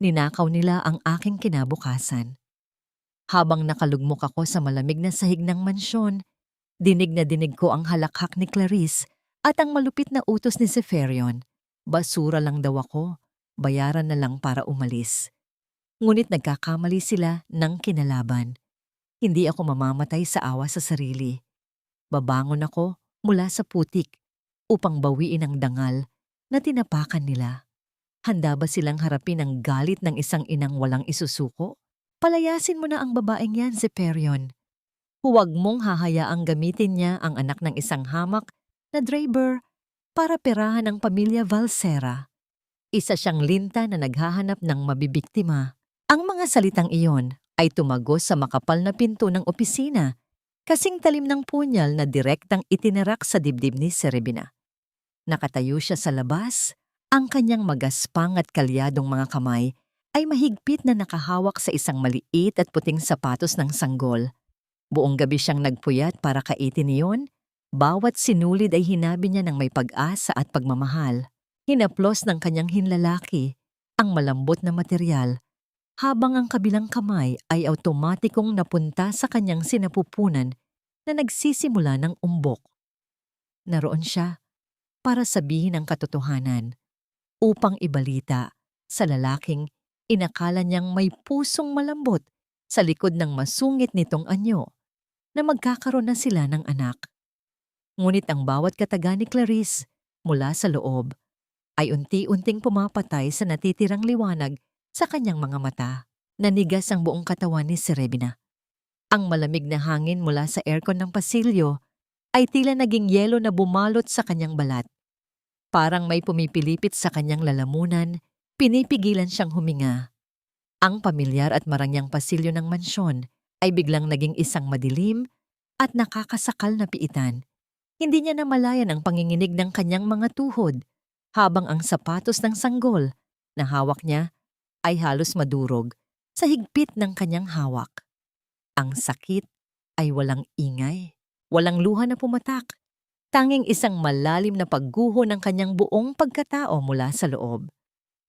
Ninakaw nila ang aking kinabukasan. Habang nakalugmok ako sa malamig na sahig ng mansyon, dinig na dinig ko ang halakhak ni Clarice at ang malupit na utos ni Zeferion. Basura lang daw ako, bayaran na lang para umalis. Ngunit nagkakamali sila ng kinalaban. Hindi ako mamamatay sa awa sa sarili. Babangon ako mula sa putik upang bawiin ang dangal na tinapakan nila. Handa ba silang harapin ang galit ng isang inang walang isusuko? Palayasin mo na ang babaeng yan, Zeferion. Huwag mong hahayaang gamitin niya ang anak ng isang hamak na driver para perahan ang pamilya Valsera. Isa siyang linta na naghahanap ng mabibiktima. Ang mga salitang iyon ay tumagos sa makapal na pinto ng opisina, kasing talim ng punyal na direktang itinarak sa dibdib ni Serebina. Nakatayo siya sa labas, ang kanyang magaspang at kalyadong mga kamay ay mahigpit na nakahawak sa isang maliit at puting sapatos ng sanggol. Buong gabi siyang nagpuyat para kaitin iyon. Bawat sinulid ay hinabi niya ng may pag-asa at pagmamahal. Hinaplos ng kanyang hinlalaki ang malambot na material, habang ang kabilang kamay ay automatikong napunta sa kanyang sinapupunan na nagsisimula ng umbok. Naroon siya para sabihin ang katotohanan, upang ibalita sa lalaking inakala niyang may pusong malambot sa likod ng masungit nitong anyo na magkakaroon na sila ng anak. Ngunit ang bawat kataga ni Clarice mula sa loob ay unti-unting pumapatay sa natitirang liwanag sa kanyang mga mata. Nanigas ang buong katawan ni Serebina. Ang malamig na hangin mula sa aircon ng pasilyo ay tila naging yelo na bumalot sa kanyang balat. Parang may pumipilipit sa kanyang lalamunan, pinipigilan siyang huminga. Ang pamilyar at marangyang pasilyo ng mansyon ay biglang naging isang madilim at nakakasakal na piitan. Hindi niya namalayan ang panginginig ng kanyang mga tuhod, habang ang sapatos ng sanggol na hawak niya ay halos madurog sa higpit ng kanyang hawak. Ang sakit ay walang ingay, walang luha na pumatak, tanging isang malalim na pagguho ng kanyang buong pagkatao mula sa loob.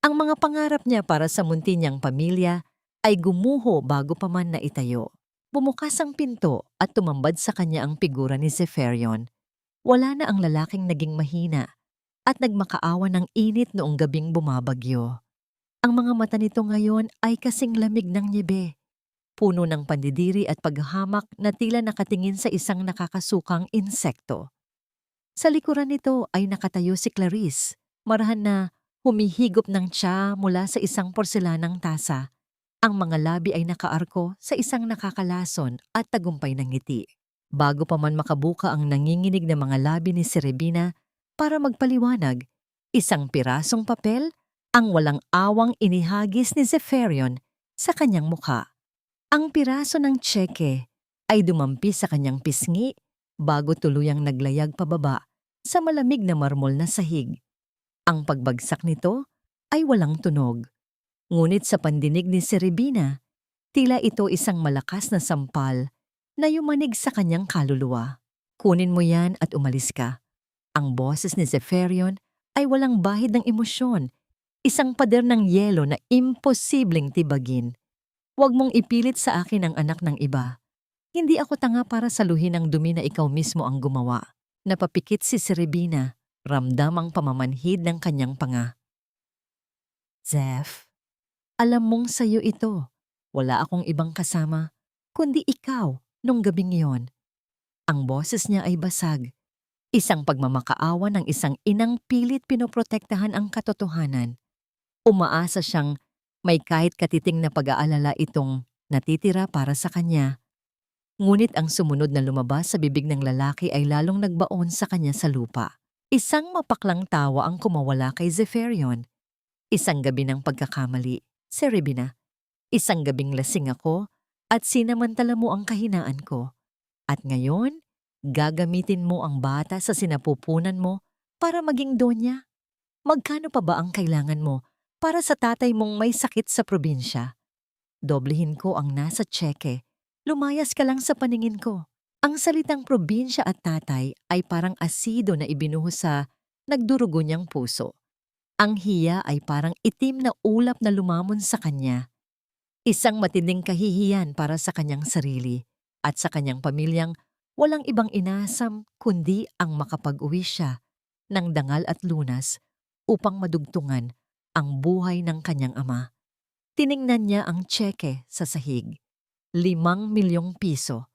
Ang mga pangarap niya para sa munti niyang pamilya ay gumuho bago pa man naitayo. Bumukas ang pinto at tumambad sa kanya ang figura ni Zeferion. Wala na ang lalaking naging mahina at nagmakaawa ng init noong gabing bumabagyo. Ang mga mata nito ngayon ay kasing lamig ng nyebe, puno ng pandidiri at paghahamak na tila nakatingin sa isang nakakasukang insekto. Sa likuran nito ay nakatayo si Clarice, marahan na humihigop ng tsa mula sa isang porselanang tasa. Ang mga labi ay nakaarko sa isang nakakalason at tagumpay ng ngiti. Bago pa man makabuka ang nanginginig na mga labi ni Serebina para magpaliwanag, isang pirasong papel ang walang awang inihagis ni Zeferion sa kanyang mukha. Ang piraso ng tseke ay dumampi sa kanyang pisngi bago tuluyang naglayag pababa sa malamig na marmol na sahig. Ang pagbagsak nito ay walang tunog. Ngunit sa pandinig ni Serebina, tila ito isang malakas na sampal na yumanig sa kanyang kaluluwa. Kunin mo yan at umalis ka. Ang boses ni Zeferion ay walang bahid ng emosyon, isang pader ng yelo na imposibleng tibagin. Huwag mong ipilit sa akin ang anak ng iba. Hindi ako tanga para saluhin ang dumi na ikaw mismo ang gumawa. Napapikit si Serebina, ramdam ang pamamanhid ng kanyang panga. Zef, alam mong sayo ito. Wala akong ibang kasama, kundi ikaw nung gabing iyon. Ang boses niya ay basag. Isang pagmamakaawa ng isang inang pilit pinoprotektahan ang katotohanan. Umaasa siyang may kahit katiting na pag-aalala itong natitira para sa kanya. Ngunit ang sumunod na lumabas sa bibig ng lalaki ay lalong nagbaon sa kanya sa lupa. Isang mapaklang tawa ang kumawala kay Zeferion. Isang gabi ng pagkakamali, Serebina. Isang gabing lasing ako at sinamantala mo ang kahinaan ko. At ngayon, gagamitin mo ang bata sa sinapupunan mo para maging donya. Magkano pa ba ang kailangan mo para sa tatay mong may sakit sa probinsya? Doblehin ko ang nasa tseke. Lumayas ka lang sa paningin ko. Ang salitang probinsya at tatay ay parang asido na ibinuhos sa nagdurugo niyang puso. Ang hiya ay parang itim na ulap na lumamon sa kanya. Isang matinding kahihiyan para sa kanyang sarili at sa kanyang pamilyang walang ibang inasam kundi ang makapag-uwi siya ng dangal at lunas upang madugtungan ang buhay ng kanyang ama. Tiningnan niya ang tseke sa sahig. 5 milyong piso.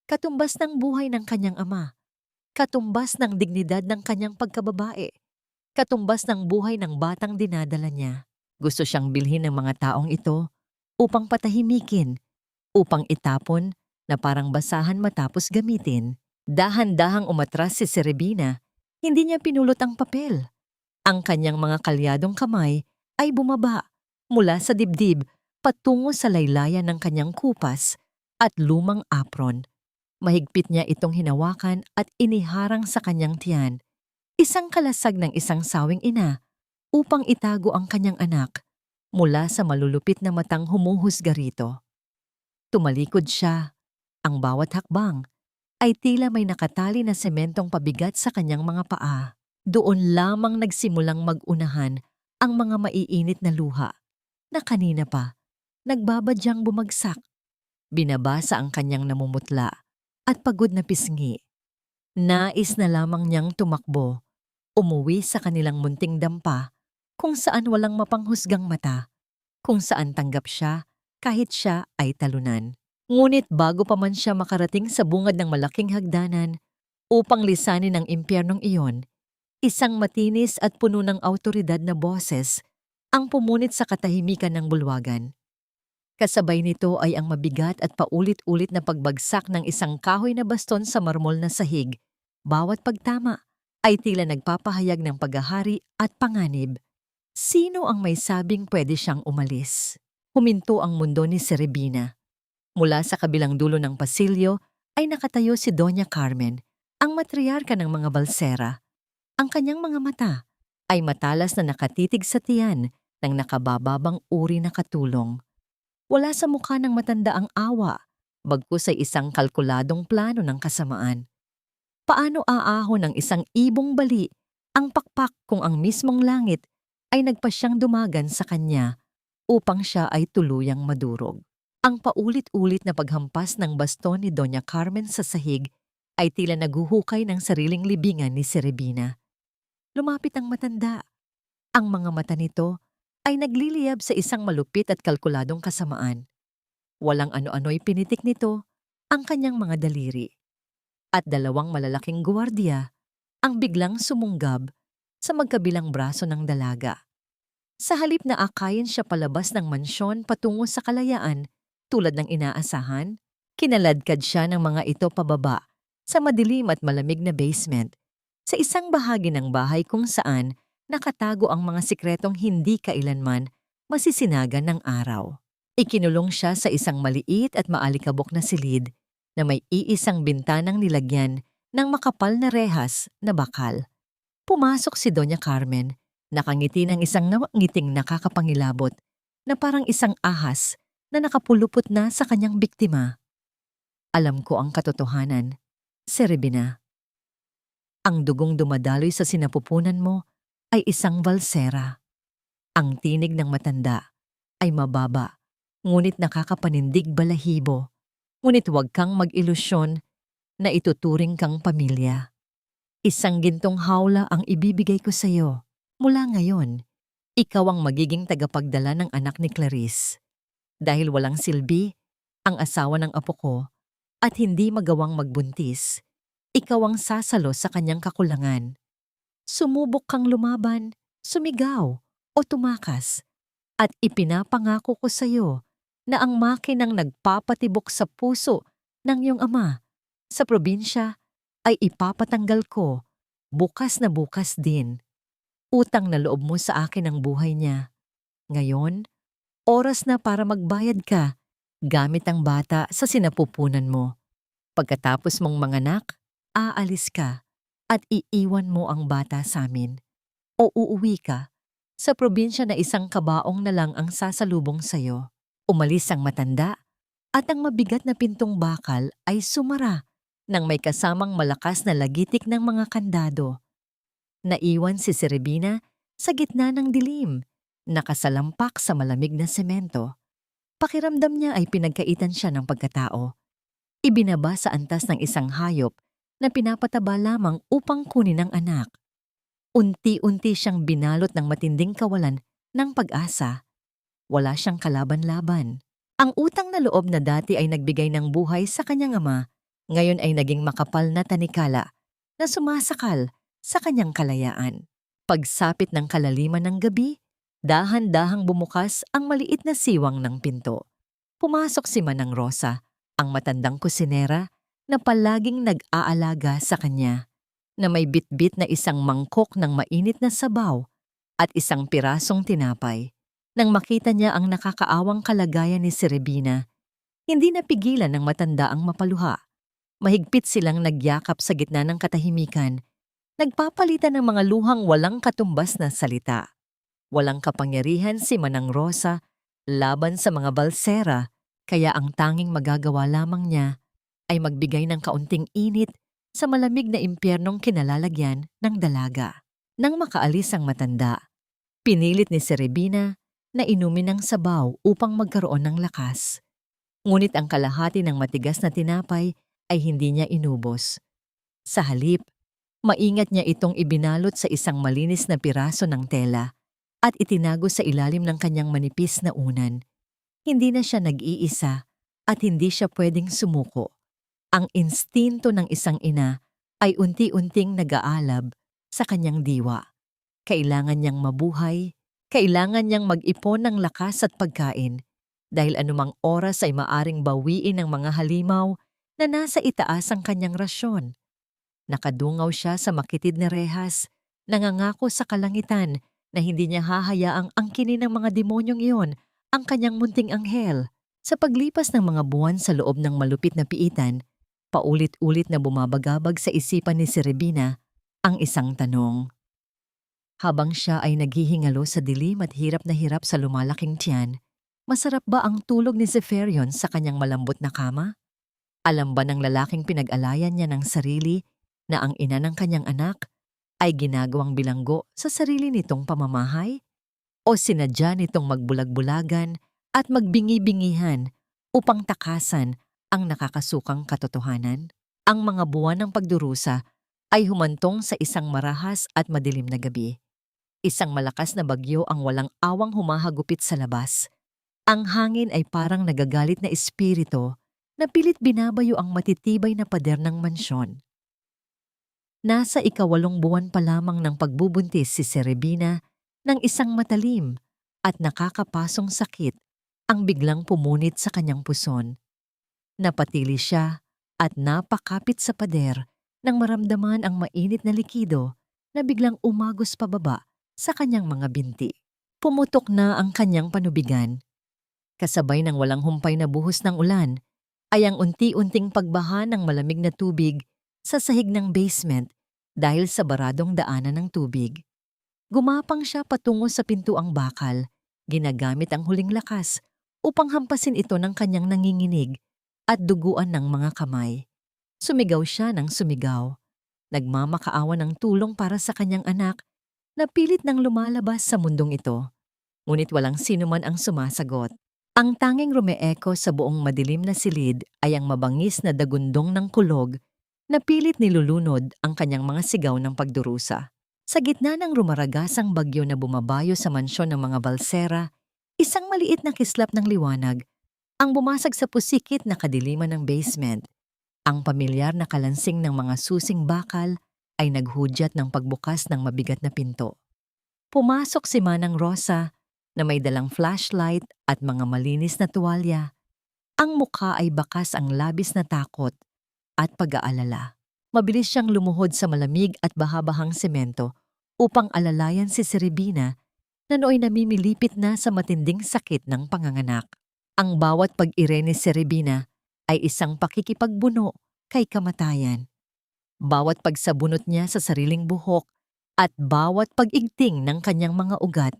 Katumbas ng buhay ng kanyang ama. Katumbas ng dignidad ng kanyang pagkababae. Katumbas ng buhay ng batang dinadala niya. Gusto siyang bilhin ng mga taong ito upang patahimikin, upang itapon na parang basahan matapos gamitin. Dahan-dahang umatras si Serebina. Hindi niya pinulot ang papel. Ang kanyang mga kalyadong kamay ay bumaba mula sa dibdib patungo sa laylayan ng kanyang kupas at lumang apron. Mahigpit niya itong hinawakan at iniharang sa kanyang tiyan. Isang kalasag ng isang sawing ina upang itago ang kanyang anak mula sa malulupit na matang humuhusga rito. Tumalikod siya. Ang bawat hakbang ay tila may nakatali na sementong pabigat sa kanyang mga paa. Doon lamang nagsimulang mag-unahan ang mga maiinit na luha na kanina pa nagbabadyang bumagsak. Binabasa ang kanyang namumutla at pagod na pisngi. Nais na lamang niyang tumakbo, umuwi sa kanilang munting dampa kung saan walang mapanghusgang mata, kung saan tanggap siya kahit siya ay talunan. Ngunit bago pa man siya makarating sa bungad ng malaking hagdanan upang lisanin ang impyernong iyon, isang matinis at puno ng awtoridad na boses ang pumunit sa katahimikan ng bulwagan. Kasabay nito ay ang mabigat at paulit-ulit na pagbagsak ng isang kahoy na baston sa marmol na sahig. Bawat pagtama ay tila nagpapahayag ng paghahari at panganib. Sino ang may sabing pwede siyang umalis? Huminto ang mundo ni Serebina. Mula sa kabilang dulo ng pasilyo ay nakatayo si Doña Carmen, ang matriarka ng mga balsera. Ang kanyang mga mata ay matalas na nakatitig sa tiyan ng nakabababang uri na katulong. Wala sa mukha ng matanda ang awa, bagkus ay isang kalkuladong plano ng kasamaan. Paano aahon ng isang ibong bali ang pakpak kung ang mismong langit ay nagpasyang dumagan sa kanya upang siya ay tuluyang madurog? Ang paulit-ulit na paghampas ng baston ni Doña Carmen sa sahig ay tila naguhukay ng sariling libingan ni Serebina. Lumapit ang matanda. Ang mga mata nito ay nagliliyab sa isang malupit at kalkuladong kasamaan. Walang ano-ano'y pinitik nito ang kanyang mga daliri. At 2 malalaking gwardiya ang biglang sumunggab sa magkabilang braso ng dalaga. Sa halip na akayin siya palabas ng mansyon patungo sa kalayaan tulad ng inaasahan, kinaladkad siya ng mga ito pababa sa madilim at malamig na basement sa isang bahagi ng bahay kung saan nakatago ang mga sikretong hindi kailanman masisinagan ng araw. Ikinulong siya sa isang maliit at maalikabok na silid na may iisang bintanang nilagyan ng makapal na rehas na bakal. Pumasok si Doña Carmen, nakangiti ng isang ngiting nakakapangilabot na parang isang ahas na nakapulupot na sa kanyang biktima. Alam ko ang katotohanan, Serebina. Ang dugong dumadaloy sa sinapupunan mo ay isang balsera. Ang tinig ng matanda ay mababa, ngunit nakakapanindig balahibo. Ngunit huwag kang mag-ilusyon na ituturing kang pamilya. Isang gintong hawla ang ibibigay ko sa iyo. Mula ngayon, ikaw ang magiging tagapagdala ng anak ni Clarice. Dahil walang silbi ang asawa ng apo ko at hindi magawang magbuntis, ikaw ang sasalo sa kanyang kakulangan. Sumubok kang lumaban, sumigaw o tumakas, at ipinapangako ko sa iyo na ang makinang nagpapatibok sa puso ng iyong ama sa probinsya ay ipapatanggal ko bukas na bukas din. Utang na loob mo sa akin ang buhay niya. Ngayon, oras na para magbayad ka gamit ang bata sa sinapupunan mo. Pagkatapos mong manganak, aalis ka at iiwan mo ang bata sa amin. O uuwi ka sa probinsya na isang kabaong na lang ang sasalubong sa'yo. Umalis ang matanda at ang mabigat na pintong bakal ay sumara nang may kasamang malakas na lagitik ng mga kandado. Naiwan si Serebina Sa gitna ng dilim, nakasalampak sa malamig na semento, pakiramdam niya ay pinagkaitan siya ng pagkatao. Ibinaba sa antas ng isang hayop na pinapataba lamang upang kunin ang anak. Unti-unti siyang binalot ng matinding kawalan ng pag-asa. Wala siyang kalaban-laban. Ang utang na loob na dati ay nagbigay ng buhay sa kanyang ama, ngayon ay naging makapal na tanikala na sumasakal sa kanyang kalayaan. Pagsapit ng kalaliman ng gabi, dahan-dahang bumukas ang maliit na siwang ng pinto. Pumasok si Manang Rosa, ang matandang kusinera na palaging nag-aalaga sa kanya, na may bitbit na isang mangkok ng mainit na sabaw at isang pirasong tinapay. Nang makita niya ang nakakaawang kalagayan ni Serebina, hindi napigilan ng matanda ang mapaluha. Mahigpit silang nagyakap sa gitna ng katahimikan, nagpapalitan ng mga luhang walang katumbas na salita. Walang kapangyarihan si Manang Rosa laban sa mga balsera, kaya ang tanging magagawa lamang niya ay magbigay ng kaunting init sa malamig na impyernong kinalalagyan ng dalaga. Nang makaalis ang matanda, pinilit ni Serebina na inumin ng sabaw upang magkaroon ng lakas. Ngunit ang kalahati ng matigas na tinapay ay hindi niya inubos. Sa halip, maingat niya itong ibinalot sa isang malinis na piraso ng tela at itinago sa ilalim ng kanyang manipis na unan. Hindi na siya nag-iisa at hindi siya pwedeng sumuko. Ang instinto ng isang ina ay unti-unting nag-aalab sa kanyang diwa. Kailangan niyang mabuhay, kailangan niyang mag-ipon ng lakas at pagkain dahil anumang oras ay maaring bawiin ng mga halimaw na nasa itaas ang kanyang rasyon. Nakadungaw siya sa makitid na rehas, nangangako sa kalangitan na hindi niya hahayaang angkinin ng mga demonyong iyon ang kanyang munting anghel. Sa paglipas ng mga buwan sa loob ng malupit na piitan, paulit-ulit na bumabagabag sa isipan ni Serebina ang isang tanong. Habang siya ay naghihingalo sa dilim at hirap na hirap sa lumalaking tiyan, masarap ba ang tulog ni Zeferion sa kanyang malambot na kama? Alam ba ng lalaking pinag-alayan niya ng sarili na ang ina ng kanyang anak ay ginagawang bilanggo sa sarili nitong pamamahay? O sinadya nitong magbulag-bulagan at magbingi-bingihan upang takasan ang nakakasukang katotohanan? Ang mga buwan ng pagdurusa ay humantong sa isang marahas at madilim na gabi. Isang malakas na bagyo ang walang awang humahagupit sa labas. Ang hangin ay parang nagagalit na espiritu na pilit binabayo ang matitibay na pader ng mansyon. Nasa 8 buwan pa lamang ng pagbubuntis si Serebina ng isang matalim at nakakapasong sakit ang biglang pumunit sa kanyang puson. Napatili siya at napakapit sa pader nang maramdaman ang mainit na likido na biglang umagos pababa sa kanyang mga binti. Pumutok na ang kanyang panubigan. Kasabay ng walang humpay na buhos ng ulan ay ang unti-unting pagbaha ng malamig na tubig sa sahig ng basement dahil sa baradong daanan ng tubig. Gumapang siya patungo sa pintuang bakal, ginagamit ang huling lakas upang hampasin ito ng kanyang nanginginig at duguan ng mga kamay. Sumigaw siya ng sumigaw. Nagmamakaawa ng tulong para sa kanyang anak na pilit nang lumalabas sa mundong ito. Ngunit walang sino man ang sumasagot. Ang tanging rumeeko sa buong madilim na silid ay ang mabangis na dagundong ng kulog na pilit nilulunod ang kanyang mga sigaw ng pagdurusa. Sa gitna ng rumaragasang bagyo na bumabayo sa mansyon ng mga balsera, isang maliit na kislap ng liwanag ang bumasag sa pusikit na kadiliman ng basement. Ang pamilyar na kalansing ng mga susing bakal ay naghudyat ng pagbukas ng mabigat na pinto. Pumasok si Manang Rosa na may dalang flashlight at mga malinis na tuwalya. Ang mukha ay bakas ang labis na takot at pag-aalala. Mabilis siyang lumuhod sa malamig at bahabahang semento upang alalayan si Serebina na nooy namimilipit na sa matinding sakit ng panganganak. Ang bawat pag-ire ni Serebina ay isang pakikipagbuno kay kamatayan. Bawat pagsabunot niya sa sariling buhok at bawat pag-igting ng kanyang mga ugat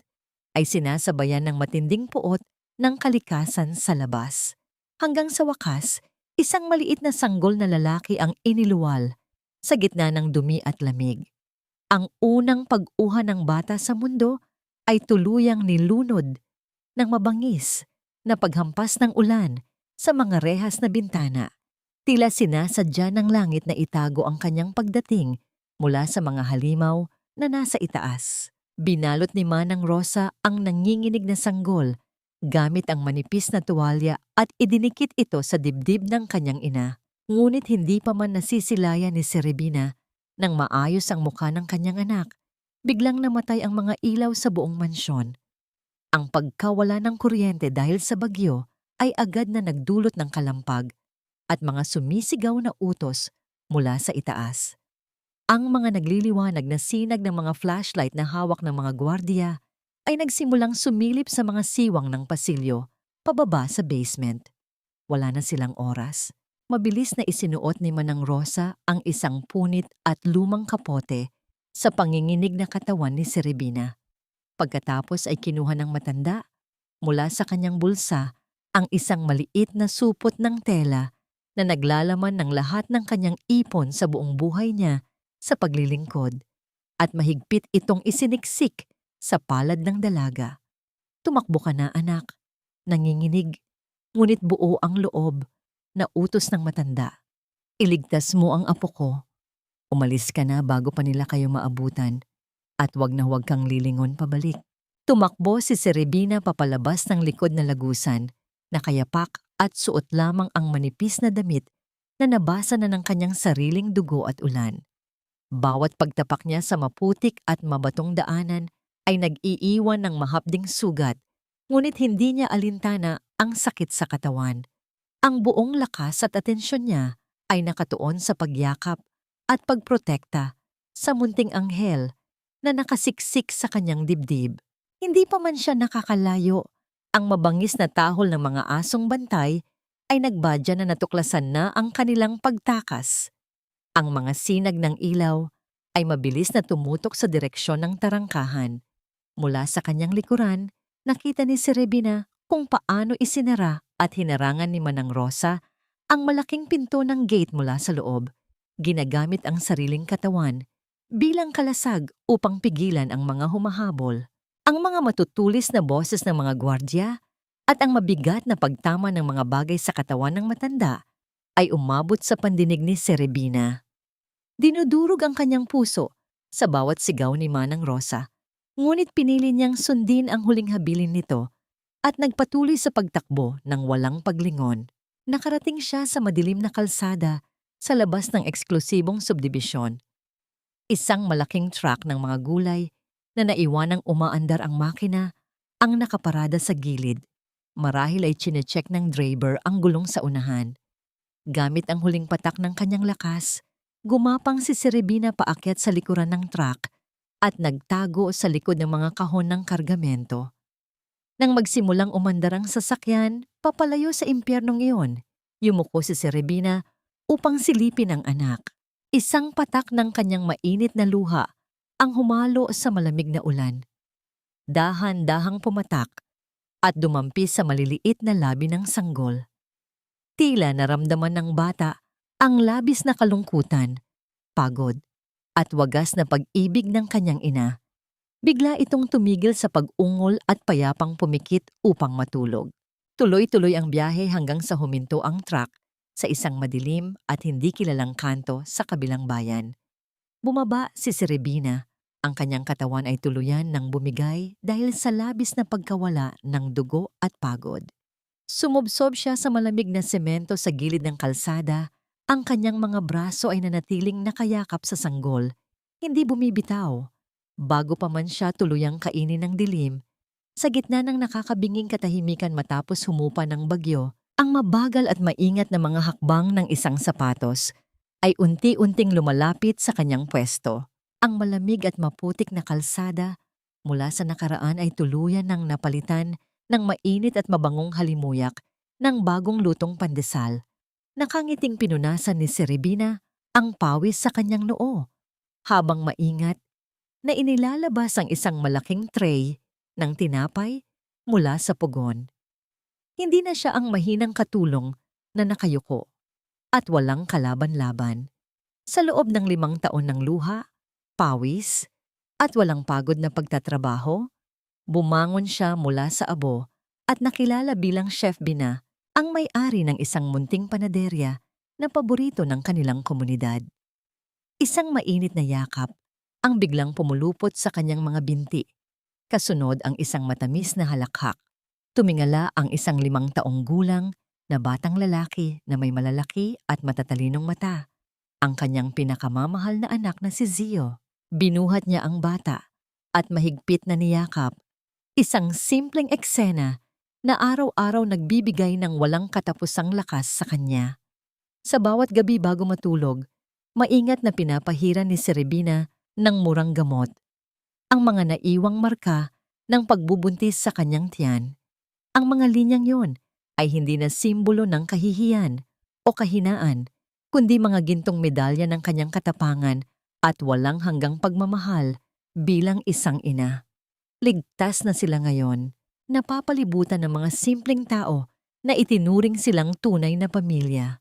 ay sinasabayan ng matinding puot ng kalikasan sa labas. Hanggang sa wakas, isang maliit na sanggol na lalaki ang iniluwal sa gitna ng dumi at lamig. Ang unang pag-uha ng bata sa mundo ay tuluyang nilunod ng mabangis na paghampas ng ulan sa mga rehas na bintana. Tila sinasadya ng langit na itago ang kanyang pagdating mula sa mga halimaw na nasa itaas. Binalot ni Manang Rosa ang nanginginig na sanggol gamit ang manipis na tuwalya at idinikit ito sa dibdib ng kanyang ina. Ngunit hindi pa man nasisilayan ni Serebina nang maayos ang mukha ng kanyang anak. Biglang namatay ang mga ilaw sa buong mansyon. Ang pagkawala ng kuryente dahil sa bagyo ay agad na nagdulot ng kalampag at mga sumisigaw na utos mula sa itaas. Ang mga nagliliwanag na sinag ng mga flashlight na hawak ng mga gwardiya ay nagsimulang sumilip sa mga siwang ng pasilyo pababa sa basement. Wala na silang oras. Mabilis na isinuot ni Manang Rosa ang isang punit at lumang kapote sa panginginig na katawan ni Serebina. Pagkatapos ay kinuha ng matanda mula sa kanyang bulsa ang isang maliit na supot ng tela na naglalaman ng lahat ng kanyang ipon sa buong buhay niya sa paglilingkod at mahigpit itong isiniksik sa palad ng dalaga. Tumakbo ka na, anak. Nanginginig, ngunit buo ang loob na utos ng matanda. Iligtas mo ang apo ko. Umalis ka na bago pa nila kayo maabutan at wag na wag kang lilingon pabalik. Tumakbo si Serebina papalabas ng likod na lagusan, nakayapak at suot lamang ang manipis na damit na nabasa na ng kanyang sariling dugo at ulan. Bawat pagtapak niya sa maputik at mabatong daanan ay nag-iiwan ng mahapding sugat, ngunit hindi niya alintana ang sakit sa katawan. Ang buong lakas at atensyon niya ay nakatuon sa pagyakap at pagprotekta sa munting anghel na nakasiksik sa kanyang dibdib. Hindi pa man siya nakakalayo, ang mabangis na tahol ng mga asong bantay ay nagbadya na natuklasan na ang kanilang pagtakas. Ang mga sinag ng ilaw ay mabilis na tumutok sa direksyon ng tarangkahan. Mula sa kanyang likuran, nakita ni Serebina kung paano isinara at hinarangan ni Manang Rosa ang malaking pinto ng gate mula sa loob, ginagamit ang sariling katawan bilang kalasag upang pigilan ang mga humahabol. Ang mga matutulis na boses ng mga gwardya at ang mabigat na pagtama ng mga bagay sa katawan ng matanda ay umabot sa pandinig ni Serebina. Dinudurog ang kanyang puso sa bawat sigaw ni Manang Rosa, ngunit pinili niyang sundin ang huling habilin nito at nagpatuloy sa pagtakbo ng walang paglingon. Nakarating siya sa madilim na kalsada sa labas ng eksklusibong subdibisyon. Isang malaking truck ng mga gulay na naiwanang umaandar ang makina ang nakaparada sa gilid. Marahil ay chinecheck ng driver ang gulong sa unahan. Gamit ang huling patak ng kanyang lakas, gumapang si Serebina paakyat sa likuran ng truck at nagtago sa likod ng mga kahon ng kargamento. Nang magsimulang umandar ang sasakyan, papalayo sa impyernong iyon, yumuko si Serebina upang silipin ang anak. Isang patak ng kanyang mainit na luha ang humalo sa malamig na ulan. Dahan-dahang pumatak at dumampi sa maliliit na labi ng sanggol. Tila naramdaman ng bata ang labis na kalungkutan, pagod, at wagas na pag-ibig ng kanyang ina. Bigla itong tumigil sa pag-ungol at payapang pumikit upang matulog. Tuloy-tuloy ang biyahe hanggang sa huminto ang truck sa isang madilim at hindi kilalang kanto sa kabilang bayan. Bumaba si Serebina. Ang kanyang katawan ay tuluyan ng bumigay dahil sa labis na pagkawala ng dugo at pagod. Sumubsob siya sa malamig na semento sa gilid ng kalsada. Ang kanyang mga braso ay nanatiling nakayakap sa sanggol, hindi bumibitaw. Bago pa man siya tuluyang kainin ng dilim, sa gitna ng nakakabinging katahimikan matapos humupa ng bagyo, ang mabagal at maingat na mga hakbang ng isang sapatos ay unti-unting lumalapit sa kanyang pwesto. Ang malamig at maputik na kalsada mula sa nakaraan ay tuluyan ng napalitan ng mainit at mabangong halimuyak ng bagong lutong pandesal. Nakangiting pinunasan ni Serebina ang pawis sa kanyang noo, habang maingat na inilalabas ang isang malaking tray ng tinapay mula sa pugon. Hindi na siya ang mahinang katulong na nakayuko at walang kalaban-laban. Sa loob ng 5 taon ng luha, pawis, at walang pagod na pagtatrabaho, bumangon siya mula sa abo at nakilala bilang Chef Bina, ang may-ari ng isang munting panaderya na paborito ng kanilang komunidad. Isang mainit na yakap ang biglang pumulupot sa kanyang mga binti. Kasunod ang isang matamis na halakhak. Tumingala ang isang 5 taong gulang na batang lalaki na may malalaki at matatalinong mata. Ang kanyang pinakamamahal na anak na si Zio. Binuhat niya ang bata at mahigpit na niyakap. Isang simpleng eksena na araw-araw nagbibigay ng walang katapusang lakas sa kanya. Sa bawat gabi bago matulog, maingat na pinapahiran ni Serebina ng murang gamot ang mga naiwang marka ng pagbubuntis sa kanyang tiyan. Ang mga linyang yon ay hindi na simbolo ng kahihiyan o kahinaan, kundi mga gintong medalya ng kanyang katapangan at walang hanggang pagmamahal bilang isang ina. Ligtas na sila ngayon, napapalibutan ng mga simpleng tao na itinuring silang tunay na pamilya.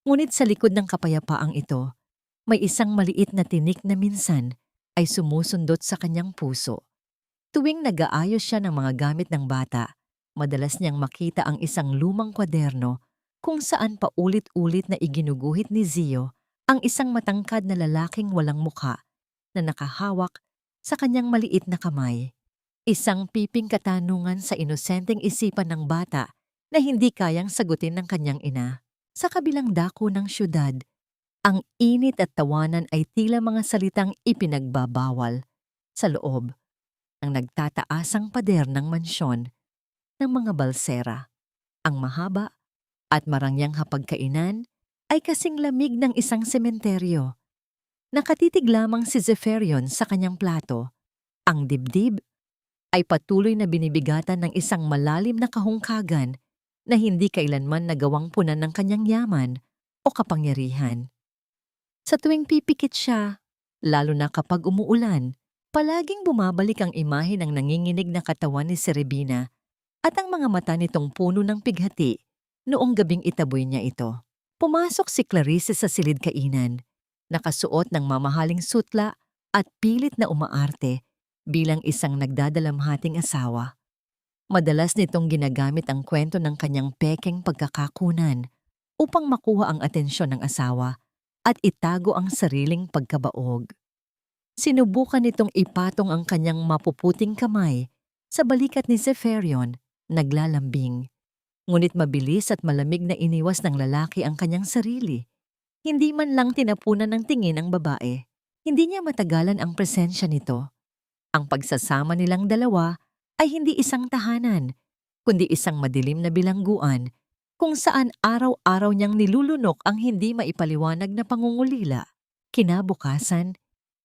Ngunit sa likod ng kapayapaang ito, may isang maliit na tinik na minsan ay sumusundot sa kanyang puso. Tuwing nag-aayos siya ng mga gamit ng bata, madalas niyang makita ang isang lumang kwaderno kung saan paulit-ulit na iginuguhit ni Zio ang isang matangkad na lalaking walang mukha na nakahawak sa kanyang maliit na kamay. Isang piping katanungan sa inosenteng isipan ng bata na hindi kayang sagutin ng kanyang ina. Sa kabilang dako ng syudad, ang init at tawanan ay tila mga salitang ipinagbabawal sa loob ng nagtataasang pader ng mansyon ng mga balsera. Ang mahaba at marangyang hapagkainan ay kasing lamig ng isang sementeryo. Nakatitig lamang si Zeferion sa kanyang plato. Ang dibdib ay patuloy na binibigatan ng isang malalim na kahungkagan na hindi kailanman nagawang punan ng kanyang yaman o kapangyarihan. Sa tuwing pipikit siya, lalo na kapag umuulan, palaging bumabalik ang imahe ng nanginginig na katawan ni Serebina at ang mga mata nitong puno ng pighati noong gabing itaboy niya ito. Pumasok si Clarice sa silid kainan, nakasuot ng mamahaling sutla at pilit na umaarte bilang isang nagdadalamhating asawa. Madalas nitong ginagamit ang kwento ng kanyang pekeng pagkakakunan upang makuha ang atensyon ng asawa at itago ang sariling pagkabaog. Sinubukan nitong ipatong ang kanyang mapuputing kamay sa balikat ni Zeferion, naglalambing. Ngunit mabilis at malamig na iniwas ng lalaki ang kanyang sarili. Hindi man lang tinapunan ng tingin ang babae. Hindi niya matagalan ang presensya nito. Ang pagsasama nilang dalawa ay hindi isang tahanan, kundi isang madilim na bilangguan kung saan araw-araw niyang nilulunok ang hindi maipaliwanag na pangungulila. Kinabukasan,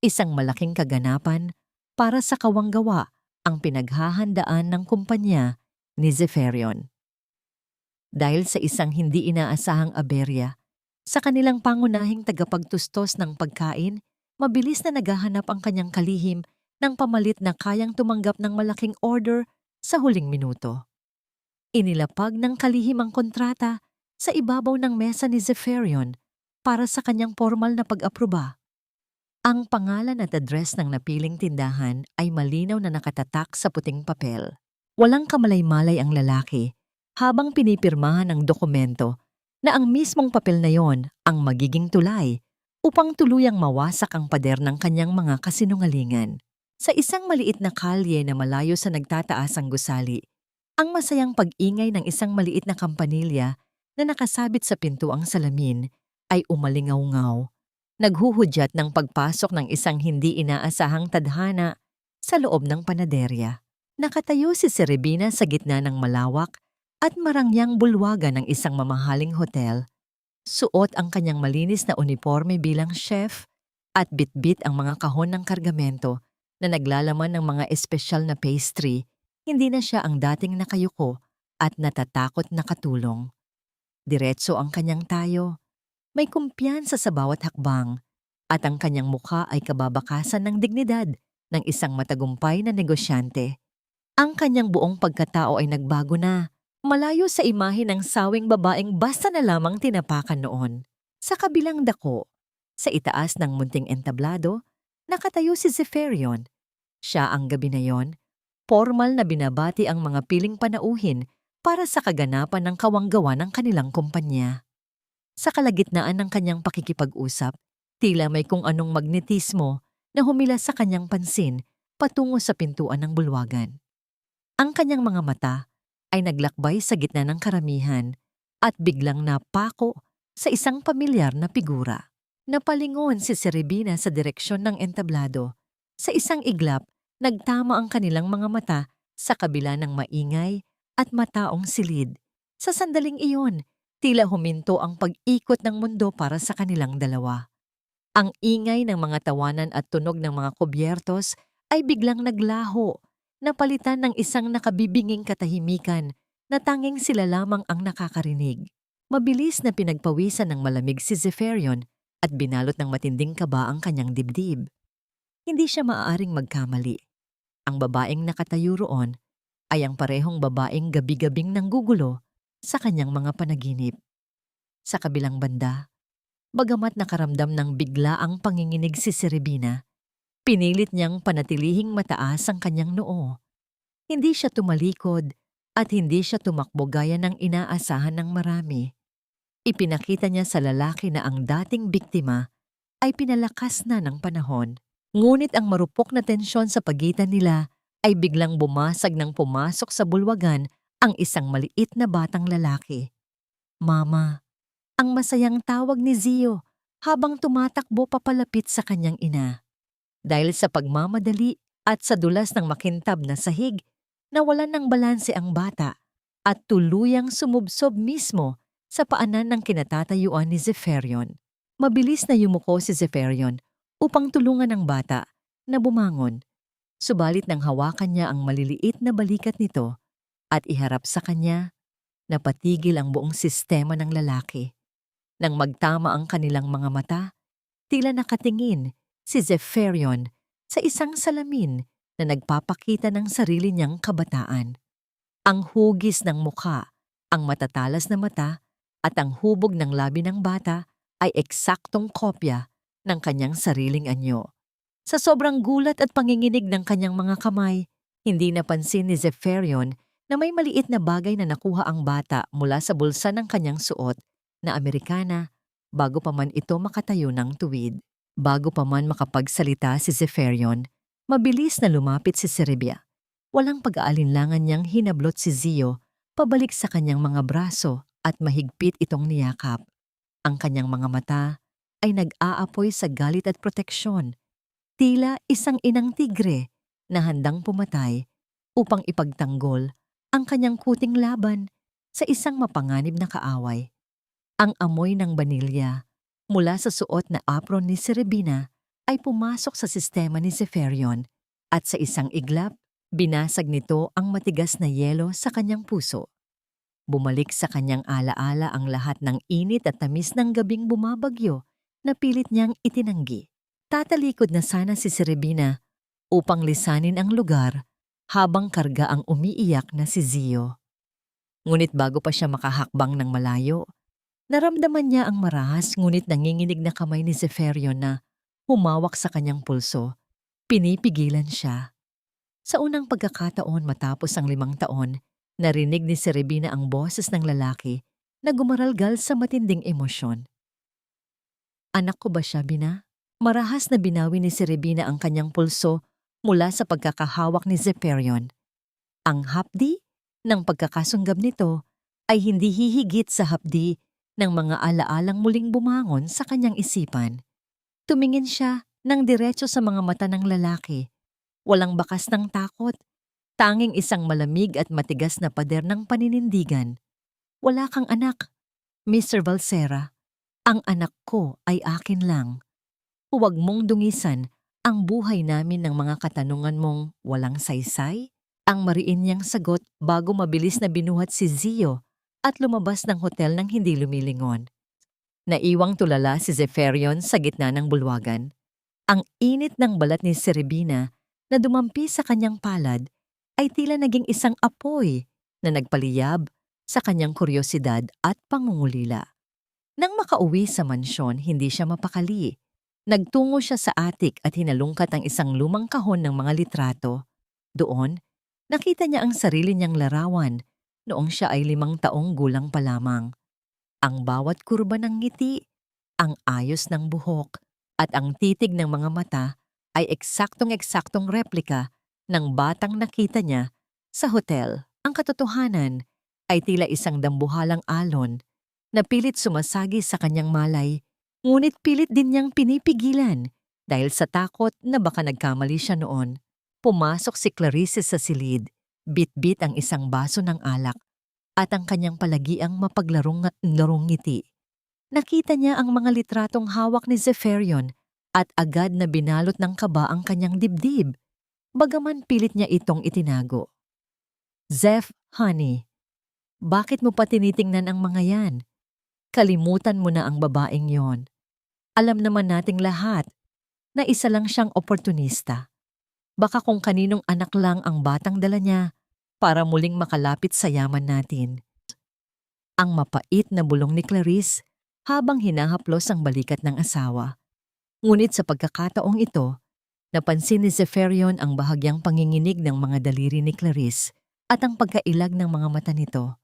isang malaking kaganapan para sa kawanggawa ang pinaghahandaan ng kumpanya ni Zeferion. Dahil sa isang hindi inaasahang aberya, sa kanilang pangunahing tagapagtustos ng pagkain, mabilis na naghahanap ang kanyang kalihim ng pamalit na kayang tumanggap ng malaking order sa huling minuto. Inilapag ng kalihim ang kontrata sa ibabaw ng mesa ni Zeferion para sa kanyang formal na pag-aproba. Ang pangalan at address ng napiling tindahan ay malinaw na nakatatak sa puting papel. Walang kamalay-malay ang lalaki habang pinipirmahan ng dokumento na ang mismong papel na yon ang magiging tulay upang tuluyang mawasak ang pader ng kanyang mga kasinungalingan. Sa isang maliit na kalye na malayo sa nagtataasang gusali, ang masayang pag-ingay ng isang maliit na kampanilya na nakasabit sa pintuang salamin ay umalingaw-ngaw, naghuhudyat ng pagpasok ng isang hindi inaasahang tadhana sa loob ng panaderya. Nakatayo si Serebina sa gitna ng malawak at marangyang bulwagan ng isang mamahaling hotel. Suot ang kanyang malinis na uniforme bilang chef at bitbit ang mga kahon ng kargamento na naglalaman ng mga espesyal na pastry. Hindi na siya ang dating nakayuko at natatakot na katulong. Diretso ang kanyang tayo. May kumpiyansa sa bawat hakbang at ang kanyang mukha ay kababakasan ng dignidad ng isang matagumpay na negosyante. Ang kanyang buong pagkatao ay nagbago na, malayo sa imahe ng sawing babaeng basta na lamang tinapakan noon. Sa kabilang dako, sa itaas ng munting entablado, Nakatayo si Zeferion. Siya ang gabi na yon, formal na binabati ang mga piling panauhin para sa kaganapan ng kawanggawa ng kanilang kumpanya. Sa kalagitnaan ng kanyang pakikipag-usap, tila may kung anong magnetismo na humila sa kanyang pansin patungo sa pintuan ng bulwagan. Ang kanyang mga mata ay naglakbay sa gitna ng karamihan at biglang napako sa isang pamilyar na figura. Napalingon si Serebina sa direksyon ng entablado. Sa isang iglap, nagtama ang kanilang mga mata sa kabila ng maingay at mataong silid. Sa sandaling iyon, tila huminto ang pag-ikot ng mundo para sa kanilang dalawa. Ang ingay ng mga tawanan at tunog ng mga kubyertos ay biglang naglaho, napalitan ng isang nakabibinging katahimikan na tanging sila lamang ang nakakarinig. Mabilis na pinagpawisan ng malamig si Zeferion at binalot ng matinding kaba ang kanyang dibdib. Hindi siya maaaring magkamali. Ang babaeng nakatayo roon ay ang parehong babaeng gabi-gabing nanggugulo sa kanyang mga panaginip. Sa kabilang banda, bagamat nakaramdam ng bigla ang panginginig si Serebina, pinilit niyang panatilihing mataas ang kanyang noo. Hindi siya tumalikod at hindi siya tumakbo gaya ng inaasahan ng marami. Ipinakita niya sa lalaki na ang dating biktima ay pinalakas na ng panahon. Ngunit ang marupok na tensyon sa pagitan nila ay biglang bumasag nang pumasok sa bulwagan ang isang maliit na batang lalaki. Mama, ang masayang tawag ni Zio habang tumatakbo papalapit sa kanyang ina. Dahil sa pagmamadali at sa dulas ng makintab na sahig, nawalan ng balanse ang bata at tuluyang sumubsob mismo sa paanan ng kinatatayuan ni Zeferion. Mabilis na yumuko si Zeferion upang tulungan ang bata na bumangon. Subalit nang hawakan niya ang maliliit na balikat nito at iharap sa kanya, napatigil ang buong sistema ng lalaki. Nang magtama ang kanilang mga mata, tila nakatingin si Zeferion sa isang salamin na nagpapakita ng sarili niyang kabataan. Ang hugis ng mukha, ang matatalas na mata, at ang hubog ng labi ng bata ay eksaktong kopya ng kanyang sariling anyo. Sa sobrang gulat at panginginig ng kanyang mga kamay, hindi napansin ni Zeferion na may maliit na bagay na nakuha ang bata mula sa bulsa ng kanyang suot na Amerikana bago pa man ito makatayo ng tuwid. Bago pa man makapagsalita si Zeferion, mabilis na lumapit si Serebia. Walang pag-aalinlangan niyang hinablot si Zio pabalik sa kanyang mga braso at mahigpit itong niyakap. Ang kanyang mga mata ay nag-aapoy sa galit at proteksyon. Tila isang inang tigre na handang pumatay upang ipagtanggol ang kanyang kuting laban sa isang mapanganib na kaaway. Ang amoy ng banilya mula sa suot na apron ni Serebina ay pumasok sa sistema ni Zeferion at sa isang iglap, binasag nito ang matigas na yelo sa kanyang puso. Bumalik sa kanyang alaala ang lahat ng init at tamis ng gabing bumabagyo na pilit niyang itinanggi. Tatalikod na sana si Serebina upang lisanin ang lugar habang karga ang umiiyak na si Zio. Ngunit bago pa siya makahakbang ng malayo, naramdaman niya ang marahas ngunit nanginginig na kamay ni Zeferion na humawak sa kanyang pulso. Pinipigilan siya. Sa unang pagkakataon matapos ang 5 taon, narinig ni Serebina ang boses ng lalaki na gumaralgal sa matinding emosyon. Anak ko ba siya, Bina? Marahas na binawi ni Serebina ang kanyang pulso mula sa pagkakahawak ni Zeferion. Ang hapdi ng pagkakasunggab nito ay hindi hihigit sa hapdi ng mga alaalang muling bumangon sa kanyang isipan. Tumingin siya ng diretso sa mga mata ng lalaki. Walang bakas ng takot, tanging isang malamig at matigas na pader ng paninindigan. Wala kang anak, Mr. Valsera. Ang anak ko ay akin lang. Huwag mong dungisan ang buhay namin ng mga katanungan mong walang saysay. Ang mariin niyang sagot bago mabilis na binuhat si Zio at lumabas ng hotel nang hindi lumilingon. Naiwang tulala si Zeferion sa gitna ng bulwagan. Ang init ng balat ni Serebina na dumampi sa kanyang palad ay tila naging isang apoy na nagpaliyab sa kanyang kuryosidad at pangungulila. Nang makauwi sa mansyon, hindi siya mapakali. Nagtungo siya sa attic at hinalungkat ang isang lumang kahon ng mga litrato. Doon, nakita niya ang sarili niyang larawan noong siya ay 5 taong gulang pa lamang. Ang bawat kurba ng ngiti, ang ayos ng buhok, at ang titig ng mga mata ay eksaktong-eksaktong replika ng batang nakita niya sa hotel. Ang katotohanan ay tila isang dambuhalang alon na pilit sumasagi sa kanyang malay, ngunit pilit din niyang pinipigilan dahil sa takot na baka nagkamali siya noon. Pumasok si Clarice sa silid, bit-bit ang isang baso ng alak at ang kanyang palagiang mapaglarong ngiti. Nakita niya ang mga litratong hawak ni Zeferion at agad na binalot ng kaba ang kanyang dibdib, bagaman pilit niya itong itinago. Zef, honey, bakit mo pa tinitingnan ang mga yan? Kalimutan mo na ang babaeng yon. Alam naman nating lahat na isa lang siyang oportunista. Baka kung kaninong anak lang ang batang dala niya para muling makalapit sa yaman natin. Ang mapait na bulong ni Clarice habang hinahaplos ang balikat ng asawa. Ngunit sa pagkakataong ito, napansin ni Zeferion ang bahagyang panginginig ng mga daliri ni Clarice at ang pagkailag ng mga mata nito.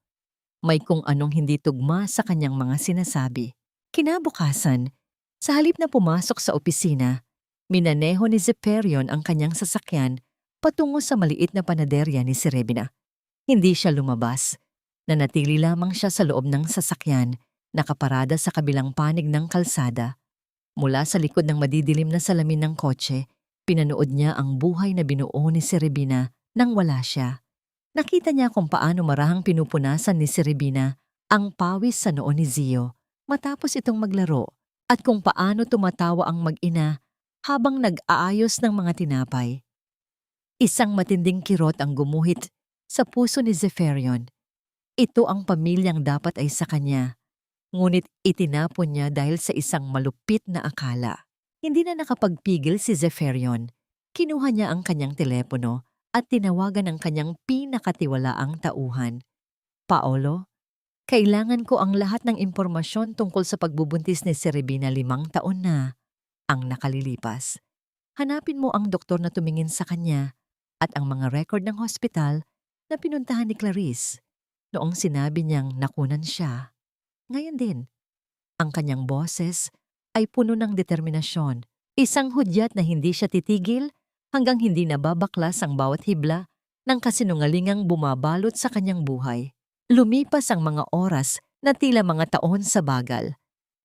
May kung anong hindi tugma sa kanyang mga sinasabi. Kinabukasan, sa halip na pumasok sa opisina, minaneho ni Zeferion ang kanyang sasakyan patungo sa maliit na panaderya ni Serebina. Hindi siya lumabas. Nanatili lamang siya sa loob ng sasakyan, nakaparada sa kabilang panig ng kalsada. Mula sa likod ng madidilim na salamin ng kotse, pinanood niya ang buhay na binuo ni Serebina nang wala siya. Nakita niya kung paano marahang pinupunasan ni Serebina ang pawis sa noo ni Zio matapos itong maglaro at kung paano tumatawa ang mag-ina habang nag-aayos ng mga tinapay. Isang matinding kirot ang gumuhit sa puso ni Zeferion. Ito ang pamilyang dapat ay sa kanya, ngunit itinapon niya dahil sa isang malupit na akala. Hindi na nakapagpigil si Zeferion. Kinuha niya ang kanyang telepono at tinawagan ang kanyang pinakatiwalaang tauhan. Paolo, kailangan ko ang lahat ng impormasyon tungkol sa pagbubuntis ni Serebina 5 taon na ang nakalilipas. Hanapin mo ang doktor na tumingin sa kanya at ang mga record ng hospital na pinuntahan ni Clarice noong sinabi niyang nakunan siya. Ngayon din, ang kanyang boses ay puno ng determinasyon, isang hudyat na hindi siya titigil hanggang hindi nababaklas ang bawat hibla ng kasinungalingang bumabalot sa kanyang buhay. Lumipas ang mga oras na tila mga taon sa bagal.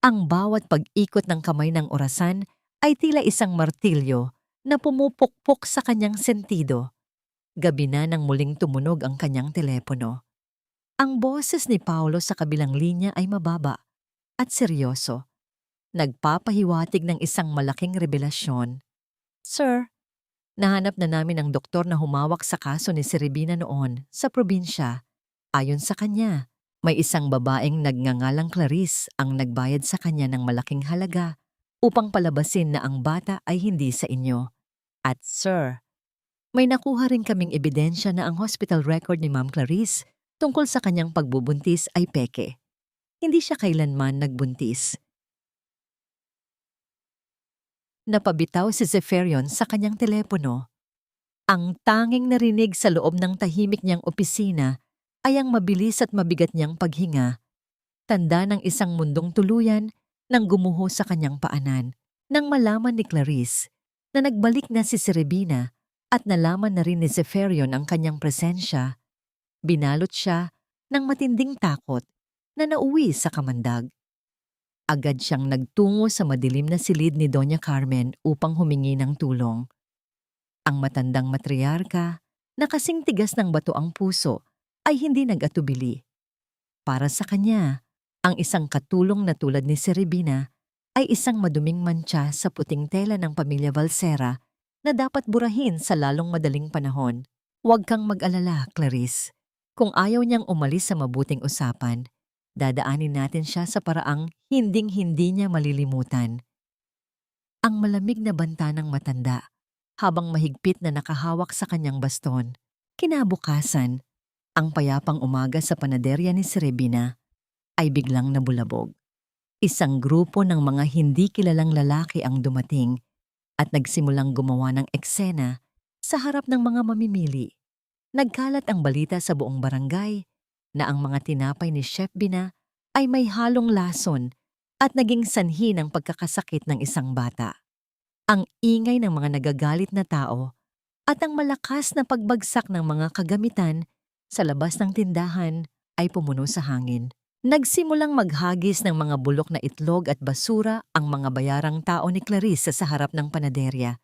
Ang bawat pag-ikot ng kamay ng orasan ay tila isang martilyo na pumupukpok sa kanyang sentido. Gabi na nang muling tumunog ang kanyang telepono. Ang boses ni Paolo sa kabilang linya ay mababa at seryoso. Nagpapahiwatig ng isang malaking revelasyon. Sir, nahanap na namin ang doktor na humawak sa kaso ni Serebina noon sa probinsya. Ayon sa kanya, may isang babaeng nagngangalang Clarice ang nagbayad sa kanya ng malaking halaga upang palabasin na ang bata ay hindi sa inyo. At sir, may nakuha rin kaming ebidensya na ang hospital record ni Ma'am Clarice tungkol sa kanyang pagbubuntis ay peke. Hindi siya kailanman nagbuntis. Napabitaw si Zeferion sa kanyang telepono. Ang tanging narinig sa loob ng tahimik niyang opisina ay ang mabilis at mabigat niyang paghinga. Tanda ng isang mundong tuluyan nang gumuho sa kanyang paanan. Nang malaman ni Clarice na nagbalik na si Serebina at nalaman na rin ni Zeferion ang kanyang presensya, binalot siya ng matinding takot na nauwi sa kamandag. Agad siyang nagtungo sa madilim na silid ni Doña Carmen upang humingi ng tulong. Ang matandang matriarka, na kasing tigas ng bato ang puso, ay hindi nag-atubili. Para sa kanya, ang isang katulong na tulad ni Serebina ay isang maduming mantsa sa puting tela ng pamilya Valsera na dapat burahin sa lalong madaling panahon. Huwag kang mag-alala, Clarice. Kung ayaw niyang umalis sa mabuting usapan, dadaanin natin siya sa paraang hinding-hindi niya malilimutan. Ang malamig na banta ng matanda habang mahigpit na nakahawak sa kanyang baston. Kinabukasan, ang payapang umaga sa panaderya ni Serebina ay biglang nabulabog. Isang grupo ng mga hindi kilalang lalaki ang dumating at nagsimulang gumawa ng eksena sa harap ng mga mamimili. Nagkalat ang balita sa buong barangay na ang mga tinapay ni Chef Bina ay may halong lason at naging sanhi ng pagkakasakit ng isang bata. Ang ingay ng mga nagagalit na tao at ang malakas na pagbagsak ng mga kagamitan sa labas ng tindahan ay pumuno sa hangin. Nagsimulang maghagis ng mga bulok na itlog at basura ang mga bayarang tao ni Clarice sa harap ng panaderya.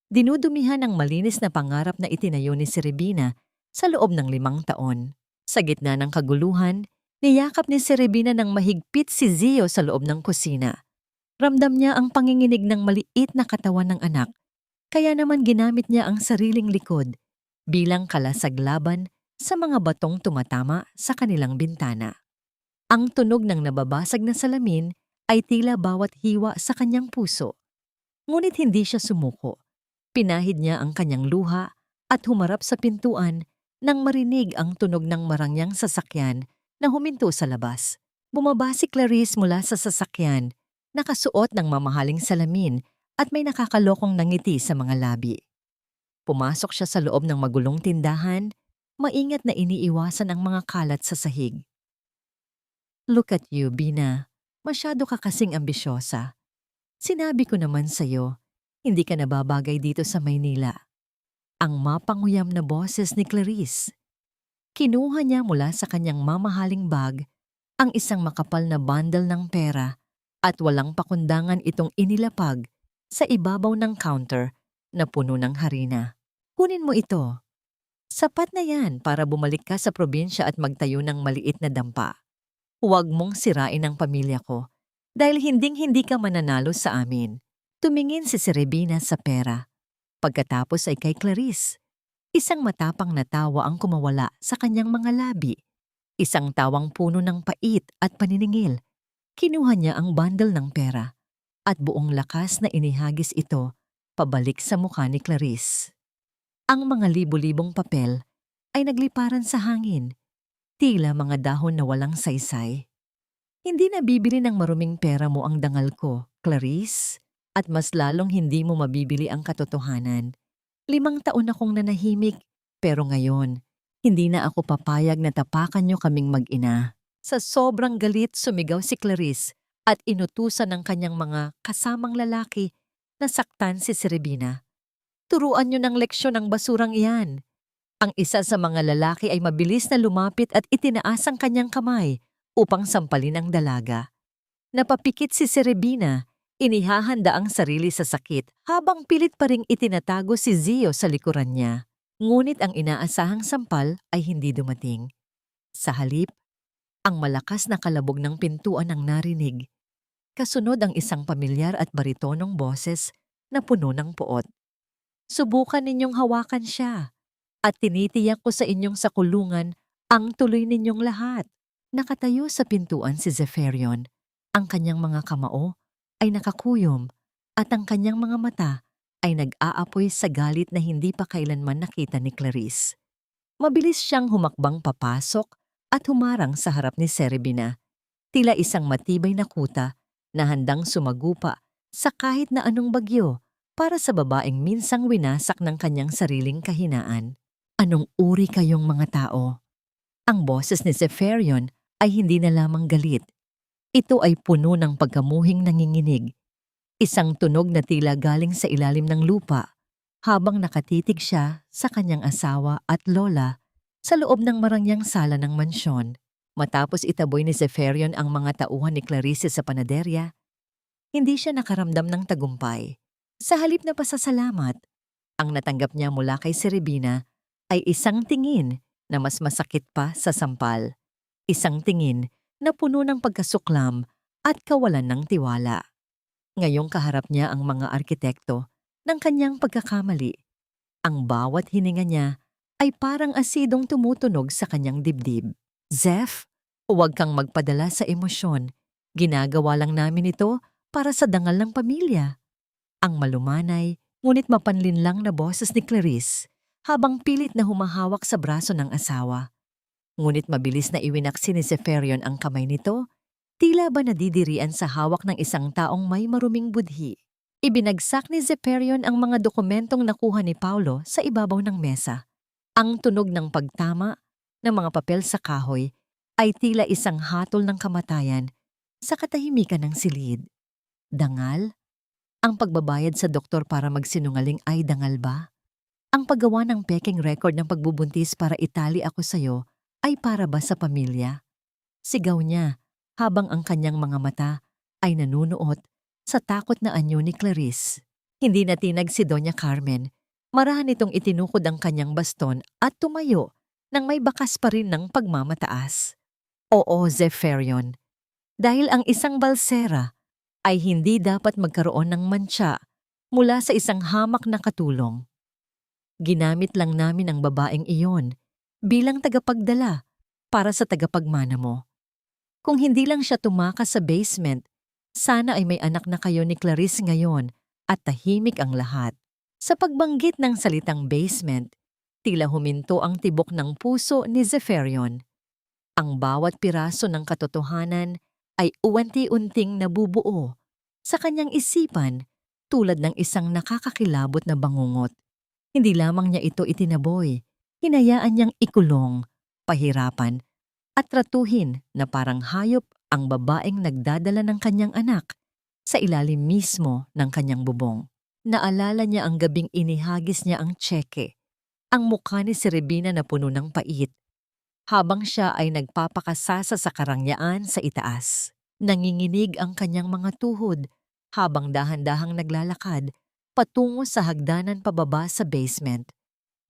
Dinudumihan ang malinis na pangarap na itinayo ni Serebina sa loob ng 5 taon. Sa gitna ng kaguluhan, niyakap ni Serebina ng mahigpit si Zio sa loob ng kusina. Ramdam niya ang panginginig ng maliit na katawan ng anak, kaya naman ginamit niya ang sariling likod bilang kalasag laban sa mga batong tumatama sa kanilang bintana. Ang tunog ng nababasag na salamin ay tila bawat hiwa sa kanyang puso. Ngunit hindi siya sumuko. Pinahid niya ang kanyang luha at humarap sa pintuan nang marinig ang tunog ng marangyang sasakyan na huminto sa labas. Bumaba si Clarice mula sa sasakyan, nakasuot ng mamahaling salamin at may nakakalokong nangiti sa mga labi. Pumasok siya sa loob ng magulong tindahan, maingat na iniiwasan ang mga kalat sa sahig. Look at you, Bina. Masyado ka kasing ambisyosa. Sinabi ko naman sa'yo, hindi ka nababagay dito sa Maynila. Ang mapanguyam na boses ni Clarice. Kinuha niya mula sa kanyang mamahaling bag ang isang makapal na bundle ng pera at walang pakundangan itong inilapag sa ibabaw ng counter na puno ng harina. Kunin mo ito. Sapat na yan para bumalik ka sa probinsya at magtayo ng maliit na dampa. Huwag mong sirain ang pamilya ko dahil hinding-hindi ka mananalo sa amin. Tumingin si Serebina sa pera. Pagkatapos ay kay Clarice. Isang matapang na tawa ang kumawala sa kanyang mga labi. Isang tawang puno ng pait at paniningil. Kinuha niya ang bundle ng pera at buong lakas na inihagis ito pabalik sa mukha ni Clarice. Ang mga libo-libong papel ay nagliparan sa hangin. Tila mga dahon na walang saysay. Hindi na bibili ng maruming pera mo ang dangal ko, Clarice, at mas lalong hindi mo mabibili ang katotohanan. 5 taon akong nanahimik, pero ngayon, hindi na ako papayag na tapakan niyo kaming mag-ina. Sa sobrang galit sumigaw si Clarice at inutusan ng kanyang mga kasamang lalaki na saktan si Serebina. Turuan niyo ng leksyon ang basurang iyan. Ang isa sa mga lalaki ay mabilis na lumapit at itinaas ang kanyang kamay upang sampalin ang dalaga. Napapikit si Serebina, inihahanda ang sarili sa sakit habang pilit pa ring itinatago si Zio sa likuran niya. Ngunit ang inaasahang sampal ay hindi dumating. Sa halip, ang malakas na kalabog ng pintuan ang narinig. Kasunod ang isang pamilyar at baritonong boses na puno ng puot. Subukan ninyong hawakan siya. At tinitiyak ko sa inyong sakulungan ang tuloy ninyong lahat. Nakatayo sa pintuan si Zeferion. Ang kanyang mga kamao ay nakakuyom at ang kanyang mga mata ay nag-aapoy sa galit na hindi pa kailanman nakita ni Clarice. Mabilis siyang humakbang papasok at humarang sa harap ni Serebina. Tila isang matibay na kuta na handang sumagupa sa kahit na anong bagyo para sa babaeng minsang winasak ng kanyang sariling kahinaan. Anong uri kayong mga tao? Ang boses ni Zeferion ay hindi na lamang galit. Ito ay puno ng pagkamuhing nanginginig. Isang tunog na tila galing sa ilalim ng lupa habang nakatitig siya sa kanyang asawa at lola sa loob ng marangyang sala ng mansyon. Matapos itaboy ni Zeferion ang mga tauhan ni Clarice sa panaderya, hindi siya nakaramdam ng tagumpay. Sa halip na pasasalamat, ang natanggap niya mula kay Serebina ay isang tingin na mas masakit pa sa sampal. Isang tingin na puno ng pagkasuklam at kawalan ng tiwala. Ngayong kaharap niya ang mga arkitekto ng kanyang pagkakamali. Ang bawat hininga niya ay parang asidong tumutunog sa kanyang dibdib. Zef, huwag kang magpadala sa emosyon. Ginagawa lang namin ito para sa dangal ng pamilya. Ang malumanay, ngunit mapanlinlang na boses ni Clarice habang pilit na humahawak sa braso ng asawa. Ngunit mabilis na iwinaksi ni Zeferion ang kamay nito Tila ba nadidirian sa hawak ng isang taong may maruming budhi. Ibinagsak ni Zeferion ang mga dokumentong nakuha ni Paulo sa ibabaw ng mesa. Ang tunog ng pagtama ng mga papel sa kahoy ay tila isang hatol ng kamatayan sa katahimikan ng silid. Dangal? Ang pagbabayad sa doktor para magsinungaling ay dangal ba? Ang paggawa ng peking record ng pagbubuntis para itali ako sa'yo ay para ba sa pamilya? Sigaw niya habang ang kanyang mga mata ay nanunuot sa takot na anyo ni Clarice. Hindi natinag si Doña Carmen. Marahan itong itinukod ang kanyang baston at tumayo nang may bakas pa rin ng pagmamataas. Oo, Zeferion. Dahil ang isang balsera ay hindi dapat magkaroon ng mantsa mula sa isang hamak na katulong. Ginamit lang namin ang babaeng iyon bilang tagapagdala para sa tagapagmana mo. Kung hindi lang siya tumakas sa basement, sana ay may anak na kayo ni Clarice ngayon at tahimik ang lahat. Sa pagbanggit ng salitang basement, tila huminto ang tibok ng puso ni Zeferion. Ang bawat piraso ng katotohanan ay unti-unting nabubuo sa kanyang isipan tulad ng isang nakakakilabot na bangungot. Hindi lamang niya ito itinaboy, hinayaan niyang ikulong, pahirapan, at tratuhin na parang hayop ang babaeng nagdadala ng kanyang anak sa ilalim mismo ng kanyang bubong. Naalala niya ang gabing inihagis niya ang tseke, ang mukha ni Serebina na puno ng pait, habang siya ay nagpapakasasa sa karangyaan sa itaas. Nanginginig ang kanyang mga tuhod habang dahan-dahang naglalakad patungo sa hagdanan pababa sa basement.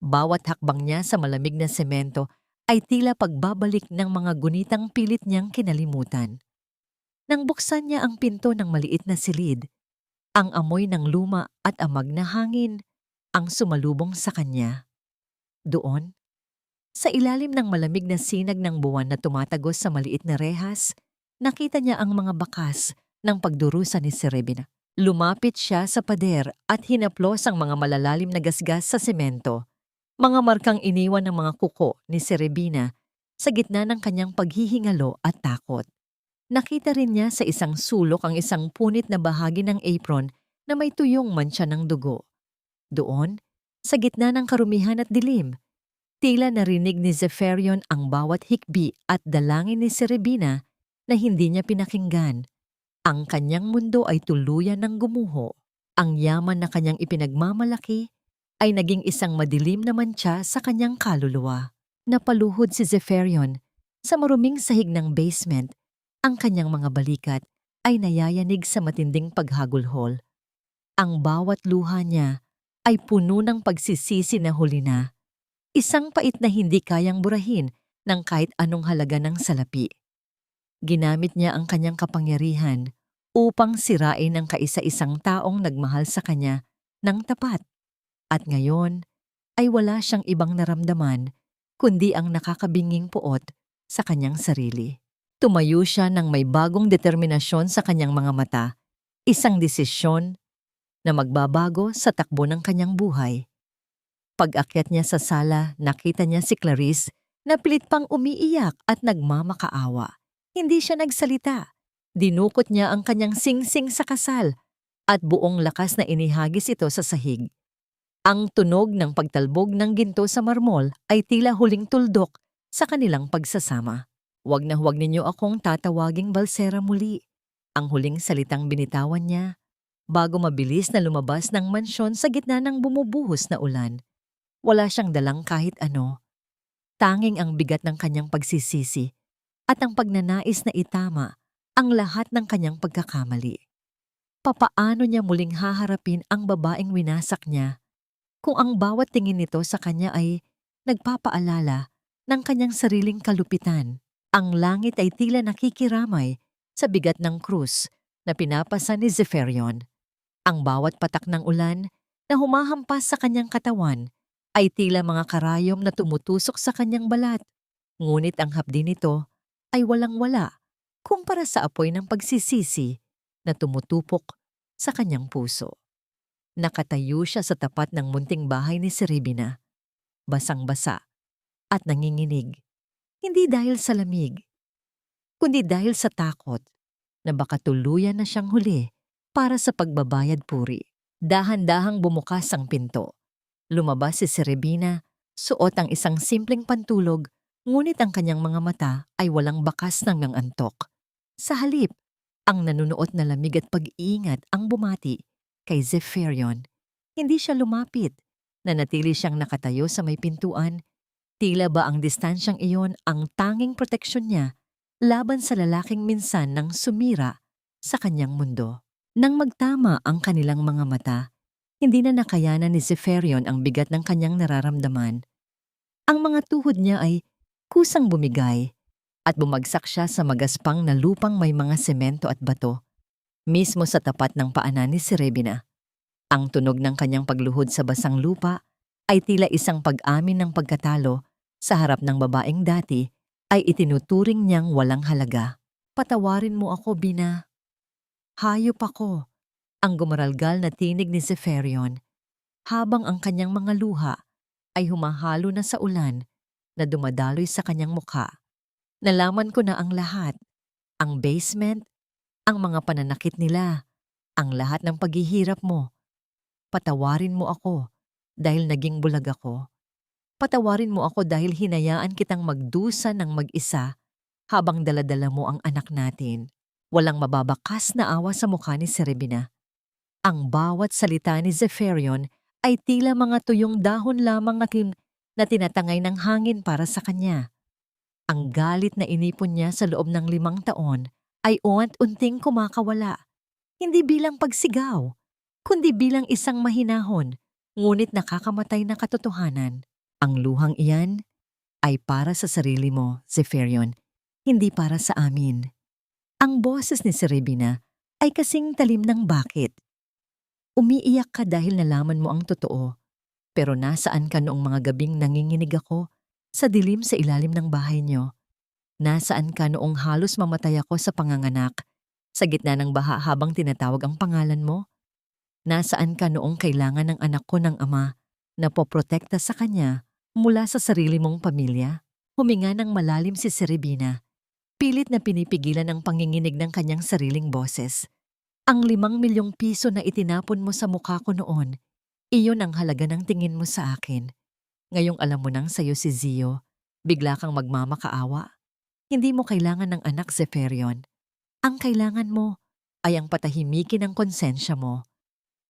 Bawat hakbang niya sa malamig na semento ay tila pagbabalik ng mga gunitang pilit niyang kinalimutan. Nang buksan niya ang pinto ng maliit na silid, ang amoy ng luma at amag na hangin ang sumalubong sa kanya. Doon, sa ilalim ng malamig na sinag ng buwan na tumatagos sa maliit na rehas, nakita niya ang mga bakas ng pagdurusa ni Serebina. Lumapit siya sa pader at hinaplos ang mga malalalim na gasgas sa semento. Mga markang iniwan ng mga kuko ni Serebina sa gitna ng kanyang paghihingalo at takot. Nakita rin niya sa isang sulok ang isang punit na bahagi ng apron na may tuyong mantsa ng dugo. Doon, sa gitna ng karumihan at dilim, tila narinig ni Zeferion ang bawat hikbi at dalangin ni Serebina na hindi niya pinakinggan. Ang kanyang mundo ay tuluyan ng gumuho. Ang yaman na kanyang ipinagmamalaki ay naging isang madilim na mantsa sa kanyang kaluluwa. Napaluhod si Zeferion sa maruming sahig ng basement. Ang kanyang mga balikat ay nayayanig sa matinding paghagulhol. Ang bawat luha niya ay puno ng pagsisisi na huli na. Isang pait na hindi kayang burahin ng kahit anong halaga ng salapi. Ginamit niya ang kanyang kapangyarihan upang sirain ang kaisa-isang taong nagmahal sa kanya ng tapat. At ngayon ay wala siyang ibang naramdaman kundi ang nakakabinging puot sa kanyang sarili. Tumayo siya ng may bagong determinasyon sa kanyang mga mata, isang desisyon na magbabago sa takbo ng kanyang buhay. Pag-akyat niya sa sala, nakita niya si Clarice na pilit pang umiiyak at nagmamakaawa. Hindi siya nagsalita. Dinukot niya ang kanyang singsing sa kasal at buong lakas na inihagis ito sa sahig. Ang tunog ng pagtalbog ng ginto sa marmol ay tila huling tuldok sa kanilang pagsasama. Huwag na huwag ninyo akong tatawaging balsera muli. Ang huling salitang binitawan niya bago mabilis na lumabas ng mansyon sa gitna ng bumubuhos na ulan. Wala siyang dalang kahit ano. Tanging ang bigat ng kanyang pagsisisi at ang pagnanais na itama ang lahat ng kanyang pagkakamali. Papaano niya muling haharapin ang babaeng winasak niya kung ang bawat tingin nito sa kanya ay nagpapaalala ng kanyang sariling kalupitan? Ang langit ay tila nakikiramay sa bigat ng krus na pinapasa ni Zeferion. Ang bawat patak ng ulan na humahampas sa kanyang katawan ay tila mga karayom na tumutusok sa kanyang balat. Ngunit ang hapdi nito ay walang-wala kumpara sa apoy ng pagsisisi na tumutupok sa kanyang puso. Nakatayo siya sa tapat ng munting bahay ni Serebina, basang-basa at nanginginig. Hindi dahil sa lamig, kundi dahil sa takot. na baka tuluyan na siyang huli para sa pagbabayad puri. Dahan-dahang bumukas ang pinto. Lumabas si Serebina, suot ang isang simpleng pantulog, ngunit ang kanyang mga mata ay walang bakas ng antok. Sa halip, ang nanunuot na lamig at pag-iingat ang bumati kay Zeferion. Hindi siya lumapit, nanatili siyang nakatayo sa may pintuan. Tila ba ang distansyang iyon ang tanging proteksyon niya laban sa lalaking minsan nang sumira sa kanyang mundo. Nang magtama ang kanilang mga mata, hindi na nakayanan ni Zeferion ang bigat ng kanyang nararamdaman. Ang mga tuhod niya ay kusang bumigay at bumagsak siya sa magaspang na lupang may mga semento at bato, mismo sa tapat ng paanan ni Serebina. Ang tunog ng kanyang pagluhod sa basang lupa ay tila isang pag-amin ng pagkatalo sa harap ng babaeng dati ay itinuturing niyang walang halaga. Patawarin mo ako, Bina. Hayop ako, ang gumaralgal na tinig ni Zeferion, habang ang kanyang mga luha ay humahalo na sa ulan na dumadaloy sa kanyang mukha. Nalaman ko na ang lahat, ang basement, ang mga pananakit nila, ang lahat ng paghihirap mo. Patawarin mo ako dahil naging bulag ako. Patawarin mo ako dahil hinayaan kitang magdusa ng mag-isa habang daladala mo ang anak natin. Walang mababakas na awa sa mukha ni Serebina. Ang bawat salita ni Zeferion ay tila mga tuyong dahon lamang na tinatangay ng hangin para sa kanya. Ang galit na inipon niya sa loob ng 5 taon ay unti-unting kumakawala. Hindi bilang pagsigaw, kundi bilang isang mahinahon, ngunit nakakamatay na katotohanan. Ang luhang iyan ay para sa sarili mo, Zeferion, hindi para sa amin. Ang boses ni Serebina ay kasing talim ng bakit. Umiiyak ka dahil nalaman mo ang totoo, pero nasaan ka noong mga gabing nanginginig ako sa dilim sa ilalim ng bahay niyo? Nasaan ka noong halos mamatay ako sa panganganak, sa gitna ng baha habang tinatawag ang pangalan mo? Nasaan ka noong kailangan ng anak ko ng ama na poprotekta sa kanya mula sa sarili mong pamilya? Huminga ng malalim si Serebina, pilit na pinipigilan ang panginginig ng kanyang sariling boses. Ang 5 milyong piso na itinapon mo sa mukha ko noon, iyon ang halaga ng tingin mo sa akin. Ngayong alam mo nang sayo si Zio, bigla kang magmamakaawa. Hindi mo kailangan ng anak, Zeferion. Ang kailangan mo ay ang patahimikin ng konsensya mo.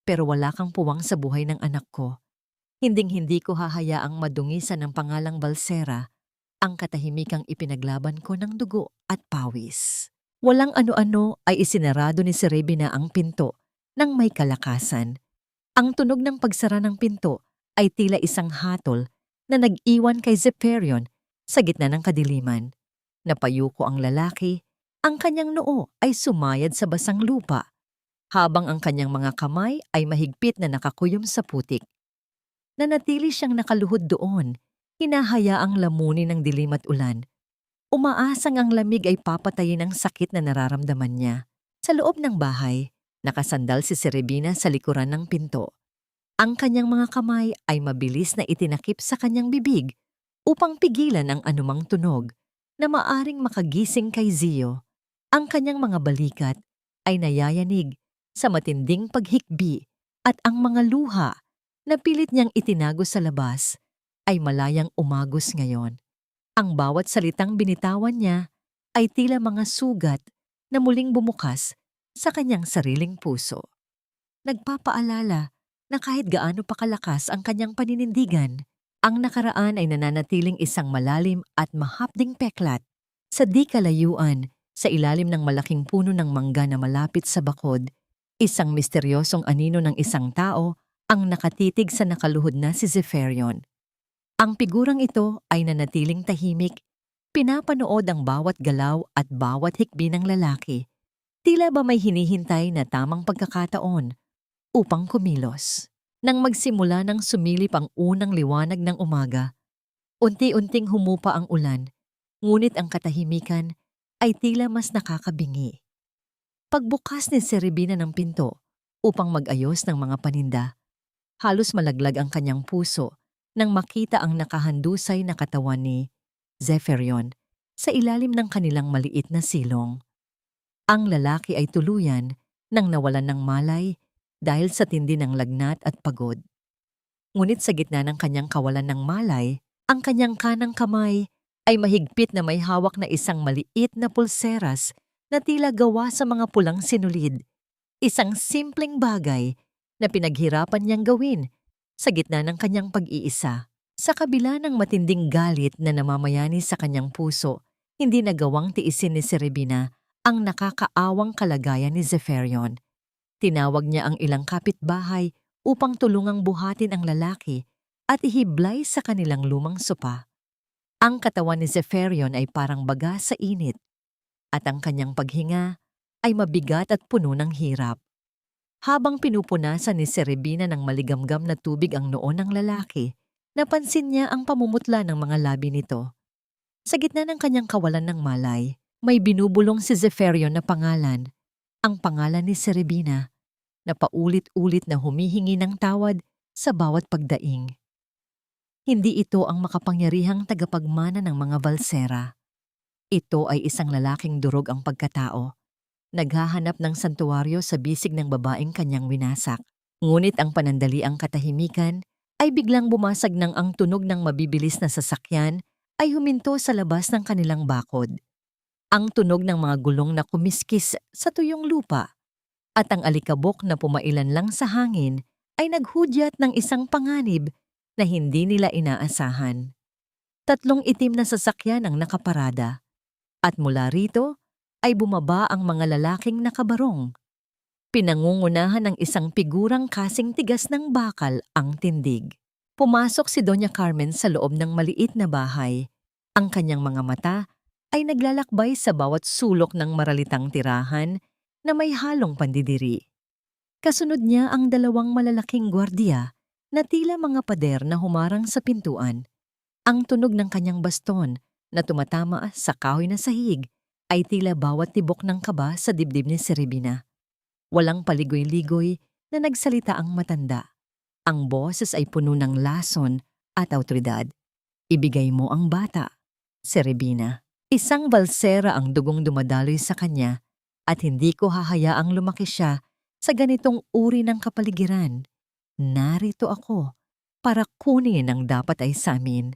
Pero wala kang puwang sa buhay ng anak ko. Hinding-hindi ko hahayaang madungisan ng pangalang Balsera ang katahimikang ipinaglaban ko ng dugo at pawis. Walang ano-ano ay isinarado ni Serebina ang pinto nang may kalakasan. Ang tunog ng pagsara ng pinto ay tila isang hatol na nag-iwan kay Zeferion sa gitna ng kadiliman. Napayuko ang lalaki, ang kanyang noo ay sumayad sa basang lupa, habang ang kanyang mga kamay ay mahigpit na nakakuyom sa putik. Nanatili siyang nakaluhod doon, hinahayaang lamunin ng dilim at ulan. Umaasang ang lamig ay papatayin ang sakit na nararamdaman niya. Sa loob ng bahay, nakasandal si Serebina sa likuran ng pinto. Ang kanyang mga kamay ay mabilis na itinakip sa kanyang bibig upang pigilan ang anumang tunog na maaring makagising kay Zio. Ang kanyang mga balikat ay nayayanig sa matinding paghikbi at ang mga luha na pilit niyang itinago sa labas ay malayang umagos ngayon. Ang bawat salitang binitawan niya ay tila mga sugat na muling bumukas sa kanyang sariling puso. Nagpapaalala na kahit gaano pa kalakas ang kanyang paninindigan, ang nakaraan ay nananatiling isang malalim at mahapding peklat. Sa di kalayuan, sa ilalim ng malaking puno ng mangga na malapit sa bakod, isang misteryosong anino ng isang tao ang nakatitig sa nakaluhod na si Zeferion. Ang figurang ito ay nanatiling tahimik, pinapanood ang bawat galaw at bawat hikbi ng lalaki. Tila ba may hinihintay na tamang pagkakataon upang kumilos. Nang magsimula ng sumilip ang unang liwanag ng umaga, unti-unting humupa ang ulan, ngunit ang katahimikan ay tila mas nakakabingi. Pagbukas ni Serebina ng pinto upang mag-ayos ng mga paninda, halos malaglag ang kanyang puso nang makita ang nakahandusay na katawan ni Zeferion sa ilalim ng kanilang maliit na silong. Ang lalaki ay tuluyan nang nawalan ng malay dahil sa tindi ng lagnat at pagod. Ngunit sa gitna ng kanyang kawalan ng malay, ang kanyang kanang kamay ay mahigpit na may hawak na isang maliit na pulseras na tila gawa sa mga pulang sinulid. Isang simpleng bagay na pinaghirapan niyang gawin sa gitna ng kanyang pag-iisa. Sa kabila ng matinding galit na namamayani sa kanyang puso, hindi nagawang tiisin ni Serebina ang nakakaawang kalagayan ni Zeferion. Tinawag niya ang ilang kapitbahay upang tulungang buhatin ang lalaki at ihiblay sa kanilang lumang sopa. Ang katawan ni Zeferion ay parang baga sa init at ang kanyang paghinga ay mabigat at puno ng hirap. Habang pinupunasan ni Serebina ng maligamgam na tubig ang noo ng lalaki, napansin niya ang pamumutla ng mga labi nito. Sa gitna ng kanyang kawalan ng malay, may binubulong si Zeferion na pangalan, ang pangalan ni Serebina, na paulit-ulit na humihingi ng tawad sa bawat pagdaing. Hindi ito ang makapangyarihang tagapagmana ng mga balsera. Ito ay isang lalaking durog ang pagkatao. Naghahanap ng santuwaryo sa bisig ng babaeng kanyang winasak. Ngunit ang panandaliang katahimikan ay biglang bumasag nang ang tunog ng mabibilis na sasakyan ay huminto sa labas ng kanilang bakod. Ang tunog ng mga gulong na kumiskis sa tuyong lupa at ang alikabok na pumailan lang sa hangin ay naghudyat ng isang panganib na hindi nila inaasahan. 3 itim na sasakyan ang nakaparada at mula rito ay bumaba ang mga lalaking nakabarong. Pinangungunahan ng isang figurang kasing tigas ng bakal ang tindig. Pumasok si Doña Carmen sa loob ng maliit na bahay. Ang kanyang mga mata ay naglalakbay sa bawat sulok ng maralitang tirahan na may halong pandidiri. Kasunod niya ang 2 malalaking gwardiya na tila mga pader na humarang sa pintuan. Ang tunog ng kanyang baston na tumatama sa kahoy na sahig ay tila bawat tibok ng kaba sa dibdib ni Serebina. Walang paligoy-ligoy na nagsalita ang matanda. Ang boses ay puno ng lason at awtoridad. Ibigay mo ang bata, Serebina. Isang balsera ang dugong dumadaloy sa kanya at hindi ko hahayaang lumaki siya sa ganitong uri ng kapaligiran. Narito ako para kunin ang dapat ay sa amin.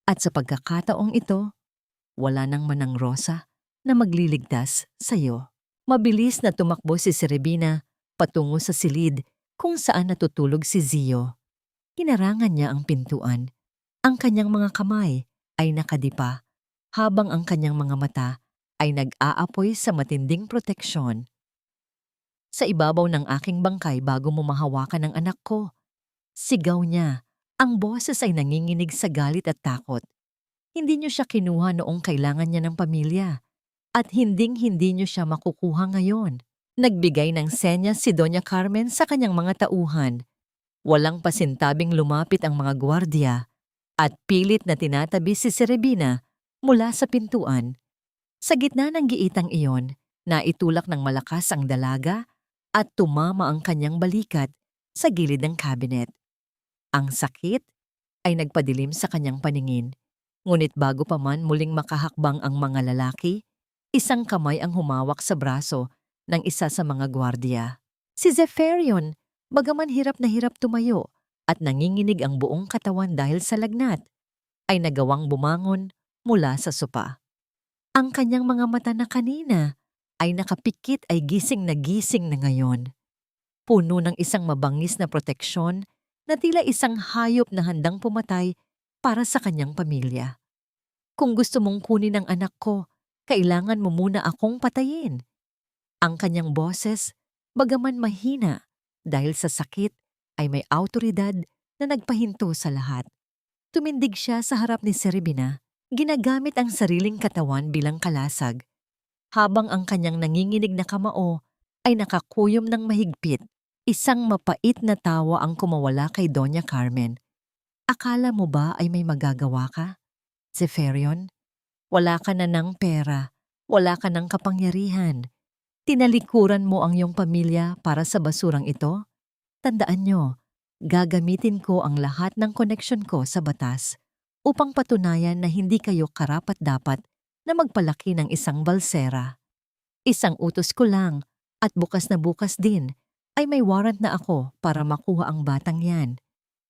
At sa pagkakataong ito, wala nang manang rosa na magliligtas sa iyo. Mabilis na tumakbo si Serebina patungo sa silid kung saan natutulog si Zio. Hinarangan niya ang pintuan. Ang kanyang mga kamay ay nakadipa habang ang kanyang mga mata ay nag-aapoy sa matinding proteksyon. Sa ibabaw ng aking bangkay bago mo mahawakan ang anak ko. Sigaw niya. Ang boses ay nanginginig sa galit at takot. Hindi niyo siya kinuha noong kailangan niya ng pamilya. At hinding-hindi niyo siya makukuha ngayon. Nagbigay ng senyas si Doña Carmen sa kanyang mga tauhan. Walang pasintabing lumapit ang mga gwardiya at pilit na tinatabi si Serebina mula sa pintuan. Sa gitna ng giitang iyon, naitulak ng malakas ang dalaga at tumama ang kanyang balikat sa gilid ng kabinet. Ang sakit ay nagpadilim sa kanyang paningin, ngunit bago pa man muling makahakbang ang mga lalaki, isang kamay ang humawak sa braso ng isa sa mga gwardiya. Si Zeferion, bagaman hirap na hirap tumayo at nanginginig ang buong katawan dahil sa lagnat, ay nagawang bumangon mula sa sopa. Ang kanyang mga mata na kanina ay nakapikit ay gising na ngayon. Puno ng isang mabangis na proteksyon na tila isang hayop na handang pumatay para sa kanyang pamilya. Kung gusto mong kunin ang anak ko, kailangan mo muna akong patayin. Ang kanyang boses, bagaman mahina dahil sa sakit, ay may awtoridad na nagpahinto sa lahat. Tumindig siya sa harap ni Serebina, ginagamit ang sariling katawan bilang kalasag, habang ang kanyang nanginginig na kamao ay nakakuyom ng mahigpit. Isang mapait na tawa ang kumawala kay Doña Carmen. Akala mo ba ay may magagawa ka, Zeferion? Wala ka na ng pera, wala ka ng kapangyarihan. Tinalikuran mo ang iyong pamilya para sa basurang ito? Tandaan nyo, gagamitin ko ang lahat ng koneksyon ko sa batas upang patunayan na hindi kayo karapat-dapat na magpalaki ng isang balsera. Isang utos ko lang at bukas na bukas din ay may warrant na ako para makuha ang batang yan.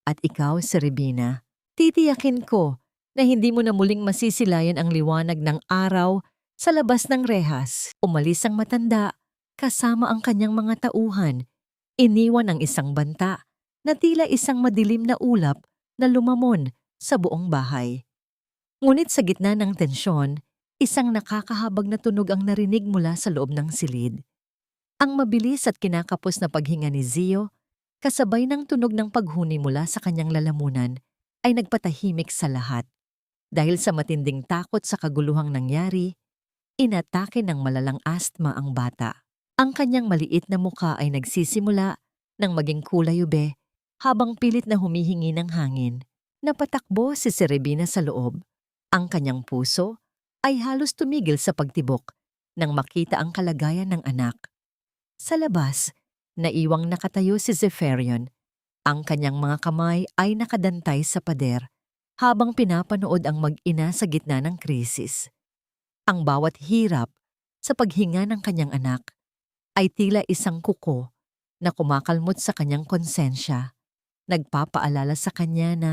At ikaw, Serebina, titiyakin ko na hindi mo na muling masisilayan ang liwanag ng araw sa labas ng rehas. Umalis ang matanda kasama ang kanyang mga tauhan. Iniwan ang isang banta na tila isang madilim na ulap na lumamon sa buong bahay. Ngunit sa gitna ng tensyon, isang nakakahabag na tunog ang narinig mula sa loob ng silid. Ang mabilis at kinakapos na paghinga ni Zio, kasabay ng tunog ng paghuni mula sa kanyang lalamunan, ay nagpatahimik sa lahat. Dahil sa matinding takot sa kaguluhang nangyari, inatake ng malalang asthma ang bata. Ang kanyang maliit na muka ay nagsisimula ng maging kulay ube habang pilit na humihingi ng hangin. Napatakbo si Serebina sa loob. Ang kanyang puso ay halos tumigil sa pagtibok nang makita ang kalagayan ng anak. Sa labas, naiwang nakatayo si Zeferion. Ang kanyang mga kamay ay nakadantay sa pader habang pinapanood ang mag-ina sa gitna ng krisis. Ang bawat hirap sa paghinga ng kanyang anak ay tila isang kuko na kumakalmot sa kanyang konsensya, nagpapaalala sa kanya na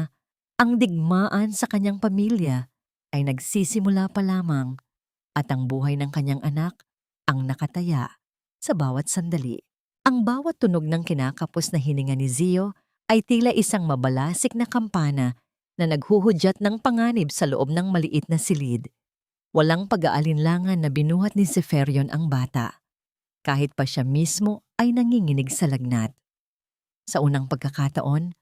ang digmaan sa kanyang pamilya ay nagsisimula pa lamang at ang buhay ng kanyang anak ang nakataya sa bawat sandali. Ang bawat tunog ng kinakapos na hininga ni Zio ay tila isang mabalasik na kampana na naghuhudyat ng panganib sa loob ng maliit na silid. Walang pag-aalinlangan na binuhat ni Zeferion ang bata, kahit pa siya mismo ay nanginginig sa lagnat. Sa unang pagkakataon,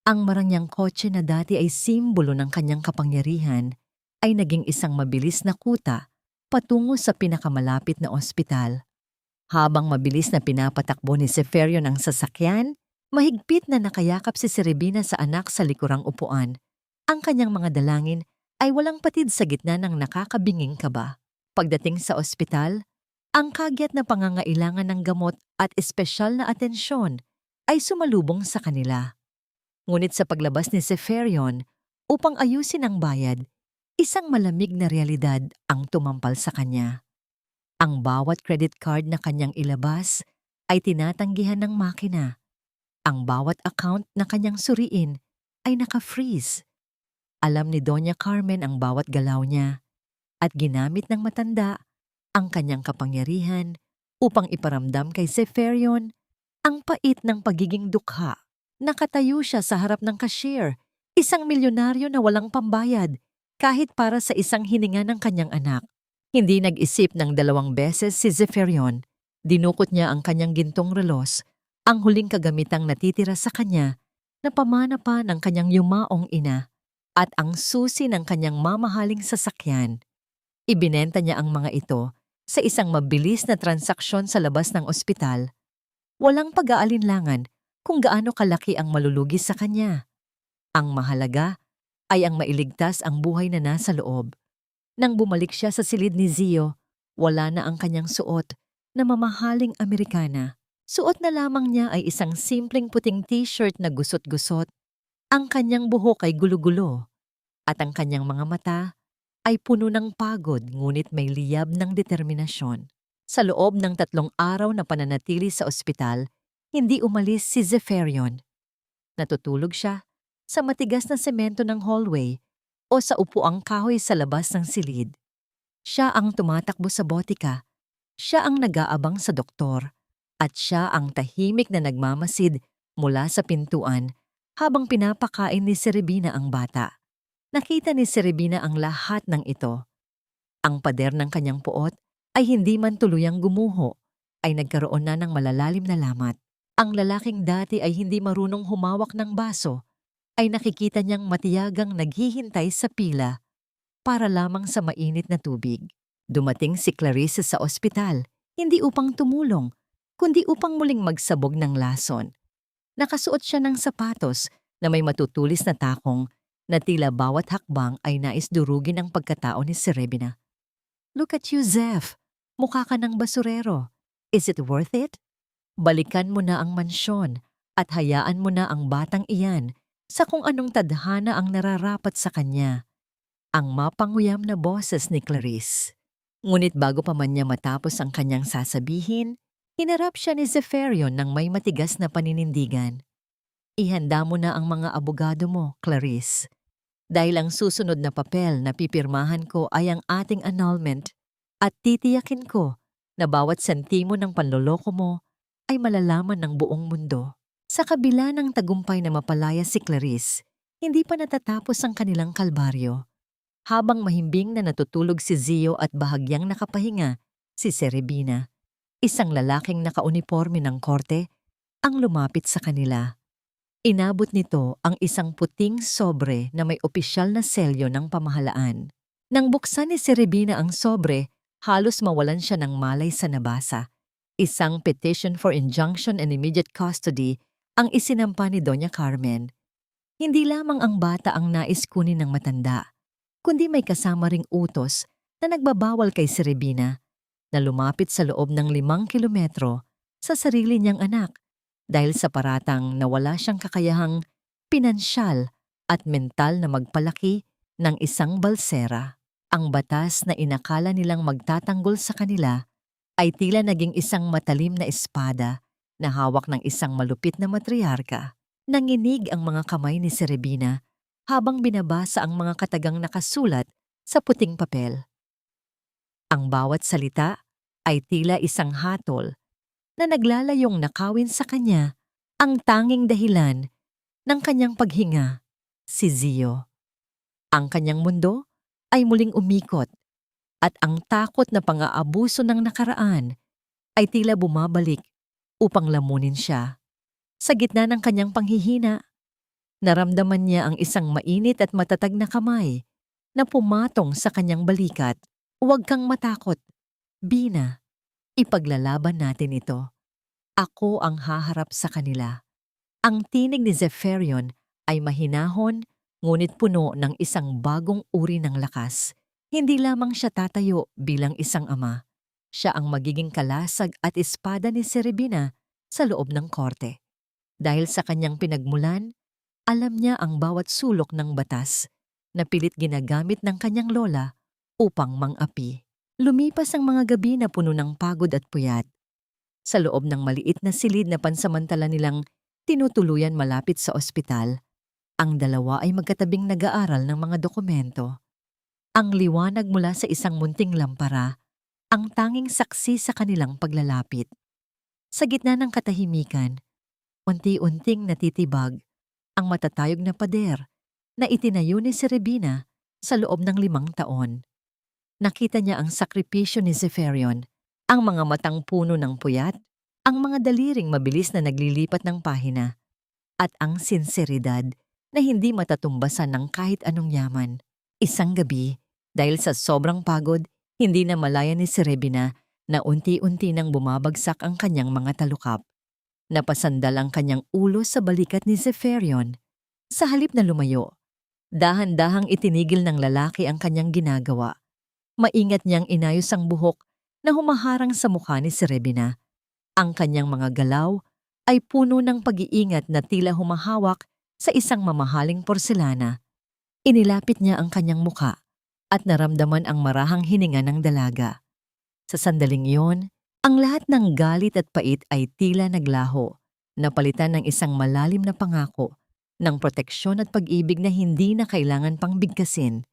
ang marangyang kotse na dati ay simbolo ng kanyang kapangyarihan ay naging isang mabilis na kuta patungo sa pinakamalapit na ospital. Habang mabilis na pinapatakbo ni Zeferion ang sasakyan, mahigpit na nakayakap si Serebina sa anak sa likurang upuan. Ang kanyang mga dalangin ay walang patid sa gitna ng nakakabinging kaba. Pagdating sa ospital, ang kagyat na pangangailangan ng gamot at espesyal na atensyon ay sumalubong sa kanila. Ngunit sa paglabas ni Zeferion upang ayusin ang bayad, isang malamig na realidad ang tumampal sa kanya. Ang bawat credit card na kanyang ilabas ay tinatanggihan ng makina. Ang bawat account na kanyang suriin ay naka-freeze. Alam ni Doña Carmen ang bawat galaw niya at ginamit ng matanda ang kanyang kapangyarihan upang iparamdam kay Zeferion ang pait ng pagiging dukha. Nakatayo siya sa harap ng cashier, isang milyonaryo na walang pambayad, kahit para sa isang hininga ng kanyang anak. Hindi nag-isip ng 2 beses si Zeferion. Dinukot niya ang kanyang gintong relos, ang huling kagamitang natitira sa kanya na pamana pa ng kanyang yumaong ina, at ang susi ng kanyang mamahaling sasakyan. Ibinenta niya ang mga ito sa isang mabilis na transaksyon sa labas ng ospital. Walang pag-aalinlangan kung gaano kalaki ang malulugi sa kanya. Ang mahalaga ay ang mailigtas ang buhay na nasa loob. Nang bumalik siya sa silid ni Zio, wala na ang kanyang suot na mamahaling Amerikana. Suot na lamang niya ay isang simpleng puting t-shirt na gusot-gusot. Ang kanyang buhok ay gulo-gulo at ang kanyang mga mata ay puno ng pagod ngunit may liyab ng determinasyon. Sa loob ng 3 araw na pananatili sa ospital, hindi umalis si Zeferion. Natutulog siya sa matigas na semento ng hallway o sa upuang kahoy sa labas ng silid. Siya ang tumatakbo sa botika, siya ang nag-aabang sa doktor, at siya ang tahimik na nagmamasid mula sa pintuan habang pinapakain ni Serebina ang bata. Nakita ni Serebina ang lahat ng ito. Ang pader ng kanyang puot ay hindi man tuluyang gumuho, ay nagkaroon na ng malalalim na lamat. Ang lalaking dati ay hindi marunong humawak ng baso, ay nakikita niyang matiyagang naghihintay sa pila para lamang sa mainit na tubig. Dumating si Clarice sa ospital, hindi upang tumulong, kundi upang muling magsabog ng lason. Nakasuot siya ng sapatos na may matutulis na takong na tila bawat hakbang ay nais durugin ang pagkatao ni Serebina. "Look at you, Zef. Mukha ka ng basurero. Is it worth it? Balikan mo na ang mansyon at hayaan mo na ang batang iyan sa kung anong tadhana ang nararapat sa kanya." Ang mapanguyam na boses ni Clarice. Ngunit bago pa man niya matapos ang kanyang sasabihin, hinarap siya ni Zeferion ng may matigas na paninindigan. Ihanda mo na ang mga abogado mo, Clarice. Dahil ang susunod na papel na pipirmahan ko ay ang ating annulment at titiyakin ko na bawat sentimo ng panloloko mo ay malalaman ng buong mundo. Sa kabila ng tagumpay na mapalaya si Clarice, hindi pa natatapos ang kanilang kalbaryo. Habang mahimbing na natutulog si Zio at bahagyang nakapahinga, si Serebina, isang lalaking nakauniforme ng korte, ang lumapit sa kanila. Inabot nito ang isang puting sobre na may opisyal na selyo ng pamahalaan. Nang buksan ni Serebina ang sobre, halos mawalan siya ng malay sa nabasa. Isang petition for injunction and immediate custody ang isinampa ni Doña Carmen. Hindi lamang ang bata ang nais kunin ng matanda, kundi may kasama ring utos na nagbabawal kay Serebina na lumapit sa loob ng 5 kilometro sa sarili niyang anak dahil sa paratang na wala siyang kakayahang pinansyal at mental na magpalaki ng isang balsera. Ang batas na inakala nilang magtatanggol sa kanila ay tila naging isang matalim na espada na hawak ng isang malupit na matriarka. Nanginig ang mga kamay ni Serebina habang binabasa ang mga katagang nakasulat sa puting papel. Ang bawat salita ay tila isang hatol na naglalayong nakawin sa kanya ang tanging dahilan ng kanyang paghinga, si Zio. Ang kanyang mundo ay muling umikot at ang takot na pang-aabuso ng nakaraan ay tila bumabalik upang lamunin siya. Sa gitna ng kanyang panghihina, naramdaman niya ang isang mainit at matatag na kamay na pumatong sa kanyang balikat. Huwag kang matakot, Bina. Ipaglalaban natin ito. Ako ang haharap sa kanila. Ang tinig ni Zeferion ay mahinahon ngunit puno ng isang bagong uri ng lakas. Hindi lamang siya tatayo bilang isang ama. Siya ang magiging kalasag at espada ni Serebina sa loob ng korte. Dahil sa kanyang pinagmulan, alam niya ang bawat sulok ng batas na pilit ginagamit ng kanyang lola upang mang-api. Lumipas ang mga gabi na puno ng pagod at puyat. Sa loob ng maliit na silid na pansamantala nilang tinutuluyan malapit sa ospital, ang dalawa ay magkatabing nag-aaral ng mga dokumento. Ang liwanag mula sa isang munting lampara, ang tanging saksi sa kanilang paglalapit. Sa gitna ng katahimikan, unti-unting natitibag ang matatayog na pader na itinayo ni Serebina sa loob ng 5 taon. Nakita niya ang sakripisyo ni Zeferion, ang mga matang puno ng puyat, ang mga daliring mabilis na naglilipat ng pahina, at ang sinseridad na hindi matatumbasan ng kahit anong yaman. Isang gabi, dahil sa sobrang pagod, hindi na malaya ni Serebina na unti-unti nang bumabagsak ang kanyang mga talukap. Napasandal ang kanyang ulo sa balikat ni Zeferion. Sa halip na lumayo, dahan-dahang itinigil ng lalaki ang kanyang ginagawa. Maingat niyang inayos ang buhok na humaharang sa mukha ni Serebina. Ang kanyang mga galaw ay puno ng pag-iingat na tila humahawak sa isang mamahaling porselana. Inilapit niya ang kanyang mukha at naramdaman ang marahang hininga ng dalaga. Sa sandaling iyon, ang lahat ng galit at pait ay tila naglaho, napalitan ng isang malalim na pangako ng proteksyon at pag-ibig na hindi na kailangan pang bigkasin.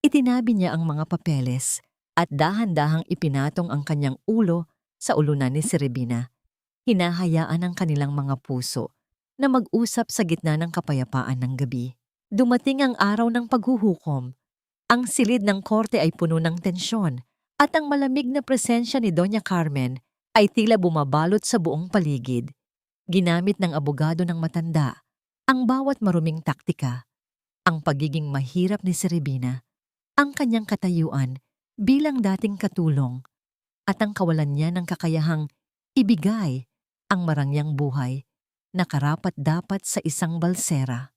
Itinabi niya ang mga papeles at dahan-dahang ipinatong ang kanyang ulo sa ulunan ni Serebina. Hinahayaan ang kanilang mga puso na mag-usap sa gitna ng kapayapaan ng gabi. Dumating ang araw ng paghuhukom. Ang silid ng korte ay puno ng tensyon at ang malamig na presensya ni Doña Carmen ay tila bumabalot sa buong paligid. Ginamit ng abogado ng matanda ang bawat maruming taktika, ang pagiging mahirap ni Serebina, ang kanyang katayuan bilang dating katulong, at ang kawalan niya ng kakayahang ibigay ang marangyang buhay na karapat-dapat sa isang balsera.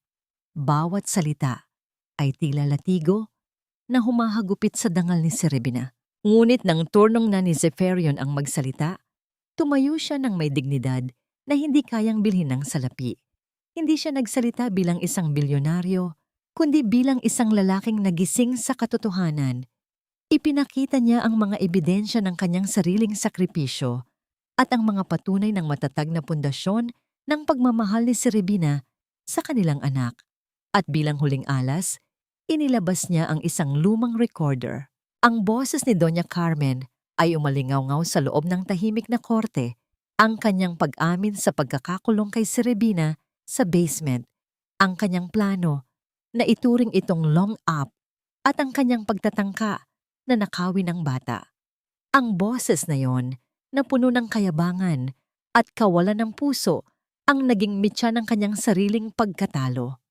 Bawat salita ay tila latigo na humahagupit sa dangal ni Serebina. Ngunit nang turnong na ni Zeferion ang magsalita, tumayo siya ng may dignidad na hindi kayang bilhin ng salapi. Hindi siya nagsalita bilang isang bilyonaryo, kundi bilang isang lalaking nagising sa katotohanan. Ipinakita niya ang mga ebidensya ng kanyang sariling sakripisyo at ang mga patunay ng matatag na pundasyon ng pagmamahal ni Serebina sa kanilang anak. At bilang huling alas, inilabas niya ang isang lumang recorder. Ang boses ni Doña Carmen ay umalingaw-ngaw sa loob ng tahimik na korte, ang kanyang pag-amin sa pagkakakulong kay Serebina sa basement, ang kanyang plano na ituring itong long up at ang kanyang pagtatangka na nakawin ang bata. Ang boses na yon na puno ng kayabangan at kawalan ng puso ang naging mitya ng kanyang sariling pagkatalo.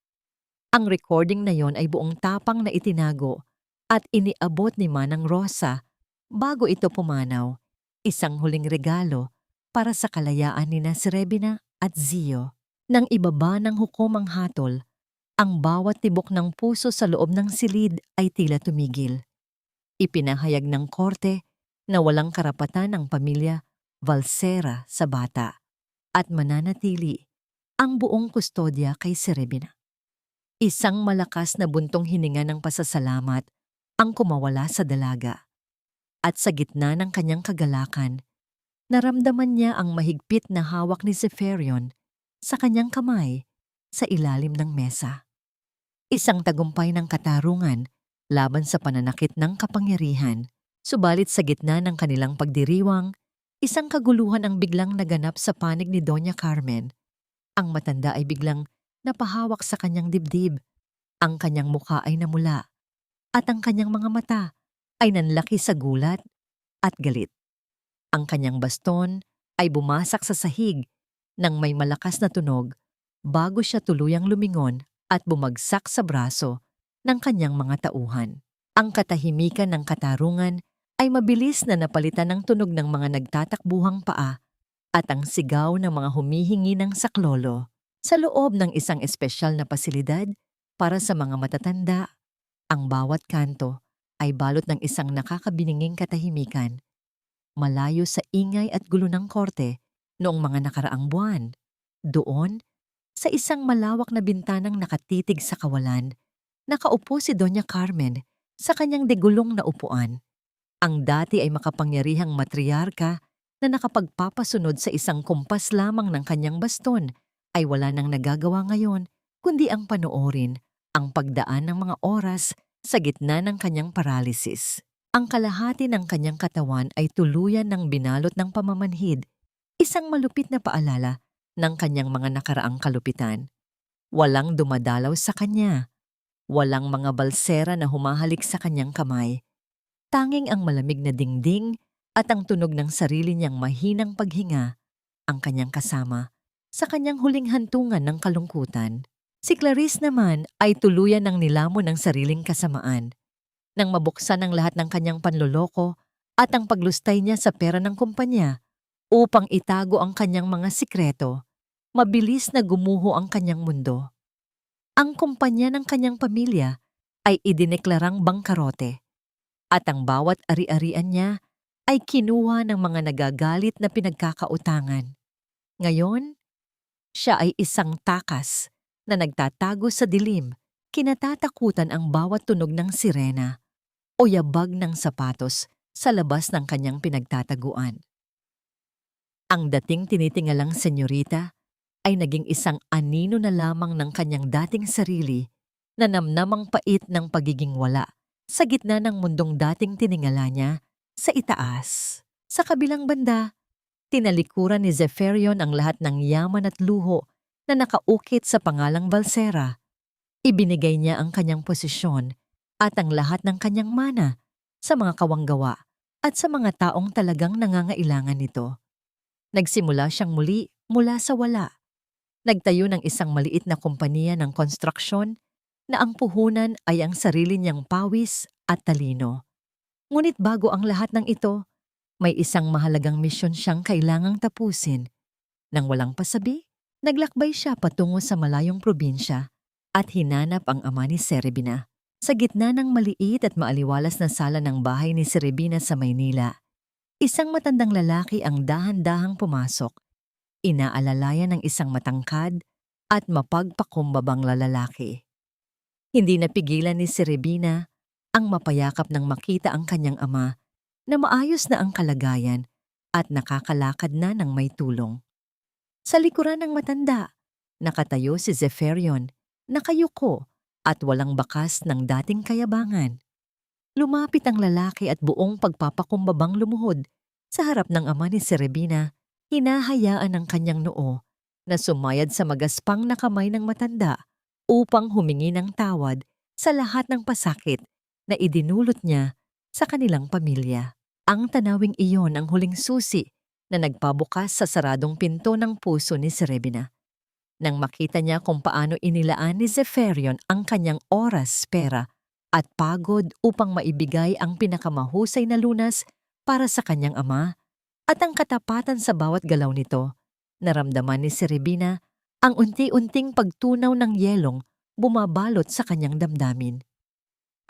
Ang recording na yon ay buong tapang na itinago at iniabot ni Manang Rosa bago ito pumanaw, isang huling regalo para sa kalayaan ni Serebina at Zio. Nang ibaba ng hukom ang hatol, ang bawat tibok ng puso sa loob ng silid ay tila tumigil. Ipinahayag ng korte na walang karapatan ng pamilya Valsera sa bata at mananatili ang buong kustodya kay Serebina. Isang malakas na buntong hininga ng pasasalamat ang kumawala sa dalaga. At sa gitna ng kanyang kagalakan, naramdaman niya ang mahigpit na hawak ni Zeferion sa kanyang kamay sa ilalim ng mesa. Isang tagumpay ng katarungan laban sa pananakit ng kapangyarihan. Subalit sa gitna ng kanilang pagdiriwang, isang kaguluhan ang biglang naganap sa panig ni Doña Carmen. Ang matanda ay biglang napahawak sa kanyang dibdib. Ang kanyang mukha ay namula at ang kanyang mga mata ay nanlaki sa gulat at galit. Ang kanyang baston ay bumasak sa sahig nang may malakas na tunog bago siya tuluyang lumingon at bumagsak sa braso ng kanyang mga tauhan. Ang katahimikan ng katarungan ay mabilis na napalitan ng tunog ng mga nagtatakbuhang paa at ang sigaw ng mga humihingi ng saklolo. Sa loob ng isang espesyal na pasilidad para sa mga matatanda, ang bawat kanto ay balot ng isang nakakabininging katahimikan, malayo sa ingay at gulo ng korte noong mga nakaraang buwan. Doon, sa isang malawak na bintanang nakatitig sa kawalan, nakaupo si Doña Carmen sa kanyang degulong na upuan. Ang dati ay makapangyarihang matriarka na nakapagpapasunod sa isang kumpas lamang ng kanyang baston ay wala nang nagagawa ngayon kundi ang panoorin ang pagdaan ng mga oras sa gitna ng kanyang paralysis. Ang kalahati ng kanyang katawan ay tuluyan ng binalot ng pamamanhid, isang malupit na paalala ng kanyang mga nakaraang kalupitan. Walang dumadalaw sa kanya, walang mga balsera na humahalik sa kanyang kamay. Tanging ang malamig na dingding at ang tunog ng sarili niyang mahinang paghinga ang kanyang kasama sa kanyang huling hantungan ng kalungkutan. Si Clarice naman ay tuluyan ng nilamon ng sariling kasamaan. Nang mabuksan ang lahat ng kanyang panloloko at ang paglustay niya sa pera ng kumpanya upang itago ang kanyang mga sikreto, mabilis na gumuho ang kanyang mundo. Ang kumpanya ng kanyang pamilya ay idineklarang bangkarote at ang bawat ari-arian niya ay kinuha ng mga nagagalit na pinagkakautangan. Ngayon, siya ay isang takas na nagtatago sa dilim, kinatatakutan ang bawat tunog ng sirena o yabag ng sapatos sa labas ng kanyang pinagtataguan. Ang dating tinitingalang senyorita ay naging isang anino na lamang ng kanyang dating sarili na namnamang pait ng pagiging wala sa gitna ng mundong dating tiningala niya sa itaas. Sa kabilang banda, tinalikuran ni Zeferion ang lahat ng yaman at luho na nakaukit sa pangalang Valsera. Ibinigay niya ang kanyang posisyon at ang lahat ng kanyang mana sa mga kawanggawa at sa mga taong talagang nangangailangan nito. Nagsimula siyang muli mula sa wala. Nagtayo ng isang maliit na kompanya ng konstruksyon na ang puhunan ay ang sarili niyang pawis at talino. Ngunit bago ang lahat ng ito, may isang mahalagang misyon siyang kailangang tapusin. Nang walang pasabi, naglakbay siya patungo sa malayong probinsya at hinanap ang ama ni Serebina. Sa gitna ng maliit at maaliwalas na sala ng bahay ni Serebina sa Maynila, isang matandang lalaki ang dahan-dahang pumasok. Inaalalayan ng isang matangkad at mapagpakumbabang lalaki. Hindi napigilan ni Serebina ang mapayakap nang makita ang kanyang ama na maayos na ang kalagayan at nakakalakad na ng may tulong. Sa likuran ng matanda, nakatayo si Zepherion, nakayuko at walang bakas ng dating kayabangan. Lumapit ang lalaki at buong pagpapakumbabang lumuhod sa harap ng ama ni Serebina, hinahayaan ang kanyang noo na sumayad sa magaspang na kamay ng matanda upang humingi ng tawad sa lahat ng pasakit na idinulot niya sa kanilang pamilya. Ang tanawing iyon ang huling susi na nagpabukas sa saradong pinto ng puso ni Serebina. Nang makita niya kung paano inilaan ni Zepherion ang kanyang oras, pera at pagod upang maibigay ang pinakamahusay na lunas para sa kanyang ama at ang katapatan sa bawat galaw nito, naramdaman ni Serebina ang unti-unting pagtunaw ng yelong bumabalot sa kanyang damdamin.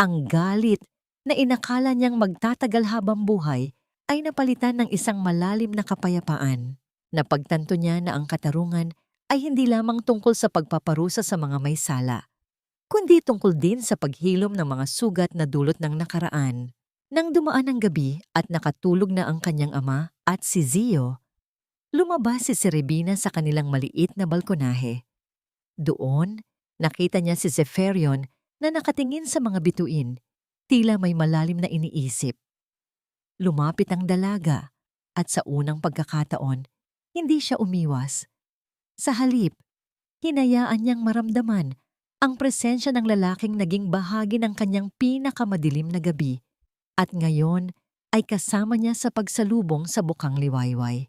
Ang galit na inakala niyang magtatagal habang buhay ay napalitan ng isang malalim na kapayapaan. Napagtanto niya na ang katarungan ay hindi lamang tungkol sa pagpaparusa sa mga may sala, kundi tungkol din sa paghilom ng mga sugat na dulot ng nakaraan. Nang dumaan ang gabi at nakatulog na ang kanyang ama at si Zio, lumabas si Serebina sa kanilang maliit na balkonahe. Doon, nakita niya si Zepherion na nakatingin sa mga bituin, tila may malalim na iniisip. Lumapit ang dalaga at sa unang pagkakataon, hindi siya umiwas. Sa halip, hinayaan niyang maramdaman ang presensya ng lalaking naging bahagi ng kanyang pinakamadilim na gabi at ngayon ay kasama niya sa pagsalubong sa bukang liwayway.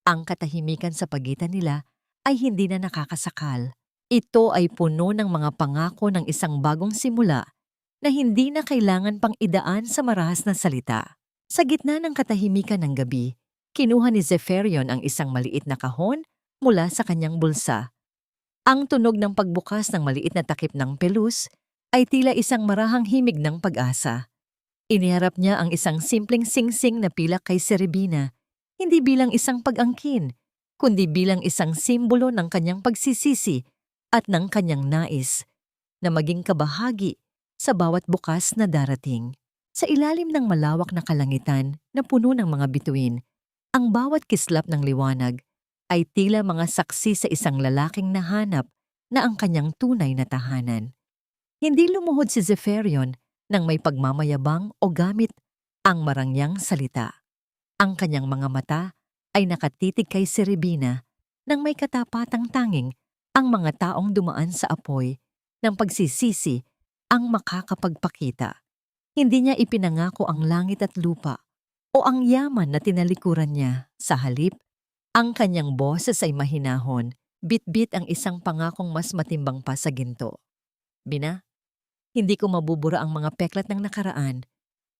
Ang katahimikan sa pagitan nila ay hindi na nakakasakal. Ito ay puno ng mga pangako ng isang bagong simula na hindi na kailangan pang idaan sa marahas na salita. Sa gitna ng katahimikan ng gabi, kinuha ni Zepherion ang isang maliit na kahon mula sa kanyang bulsa. Ang tunog ng pagbukas ng maliit na takip ng pelus ay tila isang marahang himig ng pag-asa. Iniharap niya ang isang simpleng singsing na pilak kay Serebina, hindi bilang isang pag-angkin, kundi bilang isang simbolo ng kanyang pagsisisi at ng kanyang nais na maging kabahagi sa bawat bukas na darating. Sa ilalim ng malawak na kalangitan na puno ng mga bituin, ang bawat kislap ng liwanag ay tila mga saksi sa isang lalaking nahanap na ang kanyang tunay na tahanan. Hindi lumuhod si Zepherion nang may pagmamayabang o gamit ang marangyang salita. Ang kanyang mga mata ay nakatitig kay Serebina nang may katapatang tanging ang mga taong dumaan sa apoy ng pagsisisi ang makakapagpakita. Hindi niya ipinangako ang langit at lupa o ang yaman na tinalikuran niya. Sa halip, ang kanyang boses ay mahinahon, bit-bit ang isang pangakong mas matimbang pa sa ginto. Bina, hindi ko mabubura ang mga peklat ng nakaraan,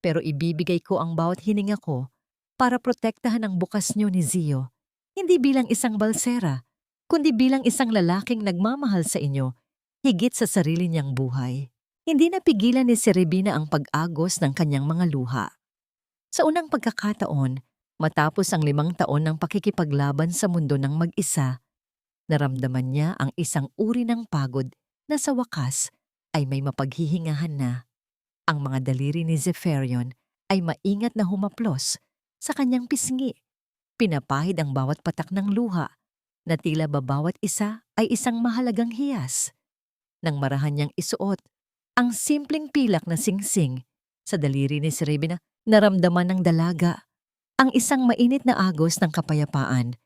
pero ibibigay ko ang bawat hininga ko para protektahan ang bukas niyo ni Zio, hindi bilang isang balsera, kundi bilang isang lalaking nagmamahal sa inyo, higit sa sarili niyang buhay. Hindi napigilan ni Serebina ang pag-agos ng kanyang mga luha. Sa unang pagkakataon, matapos ang 5 taon ng pakikipaglaban sa mundo ng mag-isa, naramdaman niya ang isang uri ng pagod na sa wakas ay may mapaghihingahan na. Ang mga daliri ni Zepherion ay maingat na humaplos sa kanyang pisngi. Pinapahid ang bawat patak ng luha na tila ba bawat isa ay isang mahalagang hiyas. Nang marahan niyang isuot ang simpleng pilak na singsing sa daliri ni Serebina, naramdaman ng dalaga ang isang mainit na agos ng kapayapaan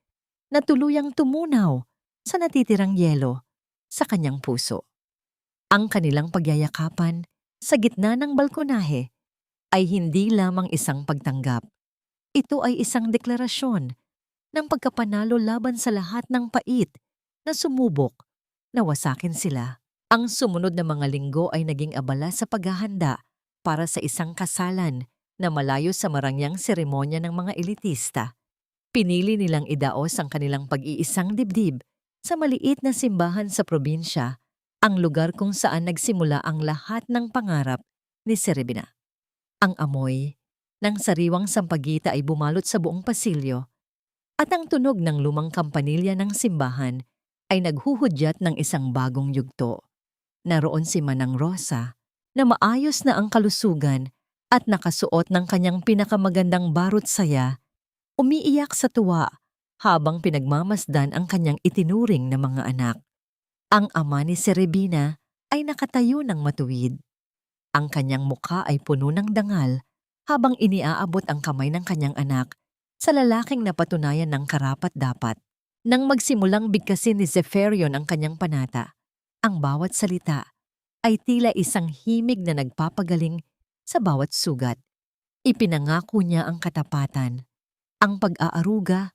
na tuluyang tumunaw sa natitirang yelo sa kanyang puso. Ang kanilang pagyayakapan sa gitna ng balkonahe ay hindi lamang isang pagtanggap. Ito ay isang deklarasyon ng pagkapanalo laban sa lahat ng pait na sumubok na wasakin sila. Ang sumunod na mga linggo ay naging abala sa paghahanda para sa isang kasalan na malayo sa marangyang seremonya ng mga elitista. Pinili nilang idaos ang kanilang pag-iisang dibdib sa maliit na simbahan sa probinsya, ang lugar kung saan nagsimula ang lahat ng pangarap ni Serebina. Ang amoy ng sariwang sampagita ay bumalot sa buong pasilyo at ang tunog ng lumang kampanilya ng simbahan ay naghuhudyat ng isang bagong yugto. Naroon si Manang Rosa, na maayos na ang kalusugan at nakasuot ng kanyang pinakamagandang barot saya, umiiyak sa tuwa habang pinagmamasdan ang kanyang itinuring na mga anak. Ang ama ni Serebina ay nakatayo ng matuwid. Ang kanyang mukha ay puno ng dangal habang iniaabot ang kamay ng kanyang anak sa lalaking napatunayan ng karapat-dapat. Nang magsimulang bigkasin ni Zeferion ang kanyang panata, ang bawat salita ay tila isang himig na nagpapagaling sa bawat sugat. Ipinangako niya ang katapatan, ang pag-aaruga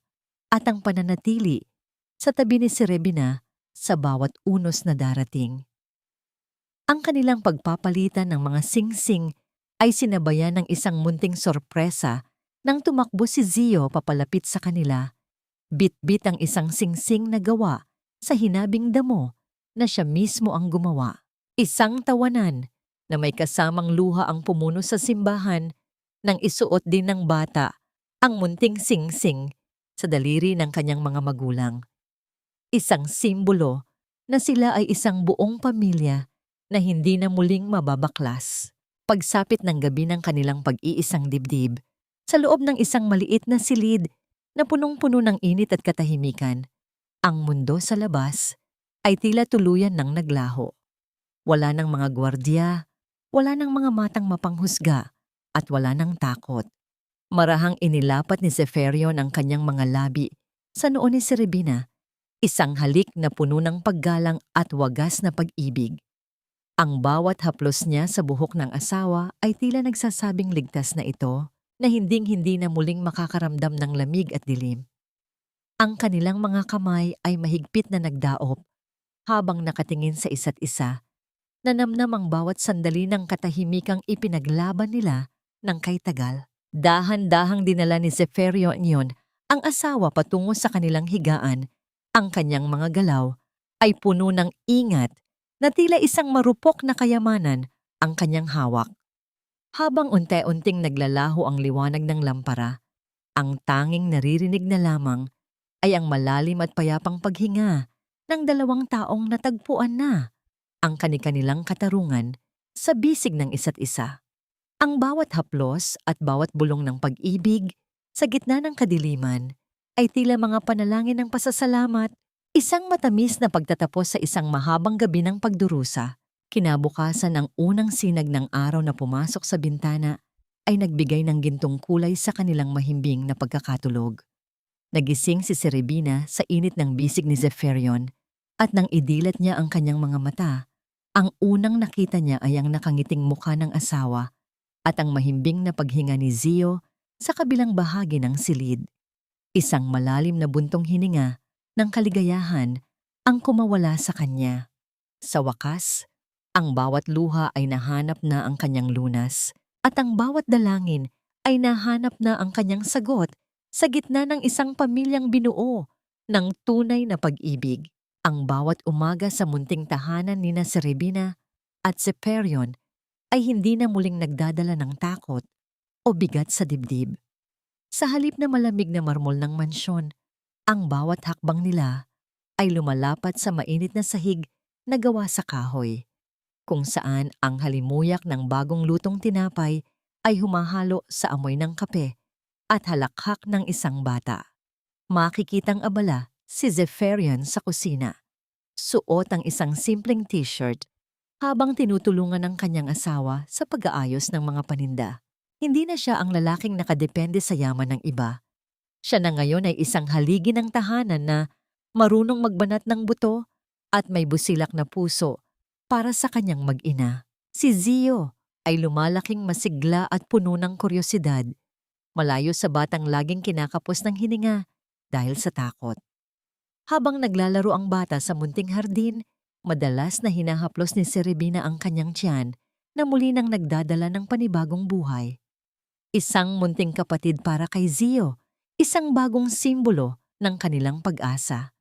at ang pananatili sa tabi ni Serebina sa bawat unos na darating. Ang kanilang pagpapalitan ng mga singsing ay sinabayan ng isang munting sorpresa nang tumakbo si Zio papalapit sa kanila. Bit-bit ang isang singsing na gawa sa hinabing damo na siya mismo ang gumawa. Isang tawanan na may kasamang luha ang pumuno sa simbahan nang isuot din ng bata ang munting singsing sa daliri ng kanyang mga magulang. Isang simbolo na sila ay isang buong pamilya na hindi na muling mababaklas. Pagsapit ng gabi ng kanilang pag-iisang dibdib, sa loob ng isang maliit na silid na punong-puno ng init at katahimikan, ang mundo sa labas ay tila tuluyan ng naglaho. Wala ng mga gwardya, wala ng mga matang mapanghusga, at wala ng takot. Marahang inilapat ni Zeferion ang kanyang mga labi sa noo ni Serebina, isang halik na puno ng paggalang at wagas na pag-ibig. Ang bawat haplos niya sa buhok ng asawa ay tila nagsasabing ligtas na ito, na hinding-hindi na muling makakaramdam ng lamig at dilim. Ang kanilang mga kamay ay mahigpit na nagdaop habang nakatingin sa isa't isa, nanamnam ang bawat sandali ng katahimikang ipinaglaban nila ng kay tagal. Dahan-dahang dinala ni Zeferion iyon ang asawa patungo sa kanilang higaan. Ang kanyang mga galaw ay puno ng ingat na tila isang marupok na kayamanan ang kanyang hawak. Habang unti-unting naglalaho ang liwanag ng lampara, ang tanging naririnig na lamang ay ang malalim at payapang paghinga ng dalawang taong natagpuan na ang kani-kanilang katarungan sa bisig ng isa't isa. Ang bawat haplos at bawat bulong ng pag-ibig sa gitna ng kadiliman ay tila mga panalangin ng pasasalamat, isang matamis na pagtatapos sa isang mahabang gabi ng pagdurusa. Kinabukasan ang unang sinag ng araw na pumasok sa bintana ay nagbigay ng gintong kulay sa kanilang mahimbing na pagkakatulog. Nagising si Serebina sa init ng bisig ni Zeferion at nang idilat niya ang kanyang mga mata, ang unang nakita niya ay ang nakangiting mukha ng asawa at ang mahimbing na paghinga ni Zio sa kabilang bahagi ng silid. Isang malalim na buntong hininga ng kaligayahan ang kumawala sa kanya. Sa wakas, ang bawat luha ay nahanap na ang kanyang lunas at ang bawat dalangin ay nahanap na ang kanyang sagot sa gitna ng isang pamilyang binuo ng tunay na pag-ibig. Ang bawat umaga sa munting tahanan ni Serebina at Zeferion ay hindi na muling nagdadala ng takot o bigat sa dibdib. Sa halip na malamig na marmol ng mansyon, ang bawat hakbang nila ay lumalapat sa mainit na sahig na gawa sa kahoy, kung saan ang halimuyak ng bagong lutong tinapay ay humahalo sa amoy ng kape at halakhak ng isang bata. Makikitang abala si Zeferion sa kusina. Suot ang isang simpleng t-shirt habang tinutulungan ng kanyang asawa sa pag-aayos ng mga paninda. Hindi na siya ang lalaking nakadepende sa yaman ng iba. Siya na ngayon ay isang haligi ng tahanan na marunong magbanat ng buto at may busilak na puso para sa kanyang mag-ina. Si Zio ay lumalaking masigla at puno ng kuryosidad, malayo sa batang laging kinakapos ng hininga dahil sa takot. Habang naglalaro ang bata sa munting hardin, madalas na hinahaplos ni Serebina ang kanyang tiyan na muli nang nagdadala ng panibagong buhay. Isang munting kapatid para kay Zio, isang bagong simbolo ng kanilang pag-asa.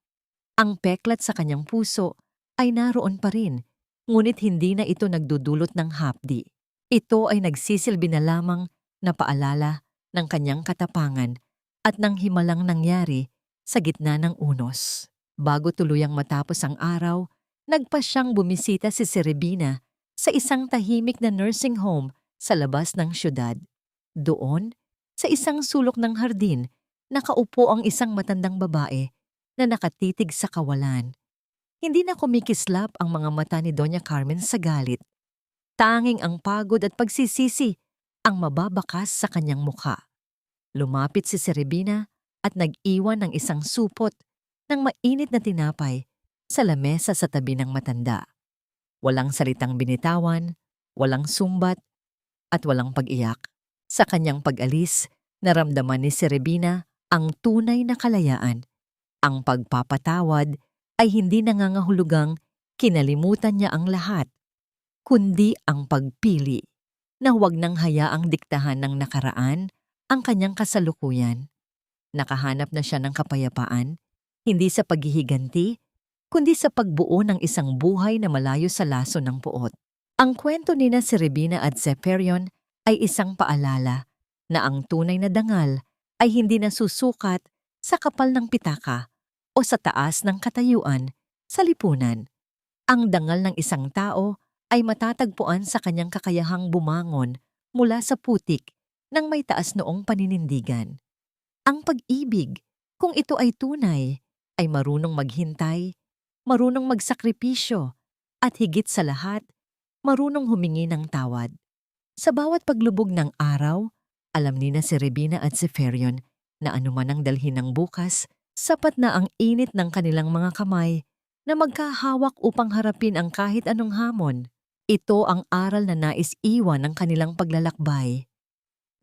Ang peklat sa kanyang puso ay naroon pa rin, ngunit hindi na ito nagdudulot ng hapdi. Ito ay nagsisilbi na lamang na paalala ng kanyang katapangan at ng himalang nangyari sa gitna ng unos. Bago tuluyang matapos ang araw, nagpa siyang bumisita si Serebina sa isang tahimik na nursing home sa labas ng syudad. Doon, sa isang sulok ng hardin, nakaupo ang isang matandang babae na nakatitig sa kawalan. Hindi na kumikislap ang mga mata ni Doña Carmen sa galit. Tanging ang pagod at pagsisisi ang mababakas sa kanyang mukha. Lumapit si Serebina at nag-iwan ng isang supot ng mainit na tinapay sa lamesa sa tabi ng matanda. Walang salitang binitawan, walang sumbat, at walang pag-iyak. Sa kanyang pag-alis, naramdaman ni Serebina ang tunay na kalayaan. Ang pagpapatawad ay hindi nangangahulugang kinalimutan niya ang lahat, kundi ang pagpili na huwag nang hayaang diktahan ng nakaraan ang kanyang kasalukuyan. Nakahanap na siya ng kapayapaan, hindi sa paghihiganti, kundi sa pagbuo ng isang buhay na malayo sa laso ng puot. Ang kwento ni na Serebina at Zeferion ay isang paalala na ang tunay na dangal ay hindi nasusukat sa kapal ng pitaka o sa taas ng katayuan sa lipunan. Ang dangal ng isang tao ay matatagpuan sa kanyang kakayahang bumangon mula sa putik ng may taas noong paninindigan. Ang pag-ibig, kung ito ay tunay, ay marunong maghintay, marunong magsakripisyo, at higit sa lahat, marunong humingi ng tawad. Sa bawat paglubog ng araw, alam ni na Serebina at Zeferion na anuman ang dalhin ng bukas, sapat na ang init ng kanilang mga kamay na magkahawak upang harapin ang kahit anong hamon. Ito ang aral na nais iwan ng kanilang paglalakbay.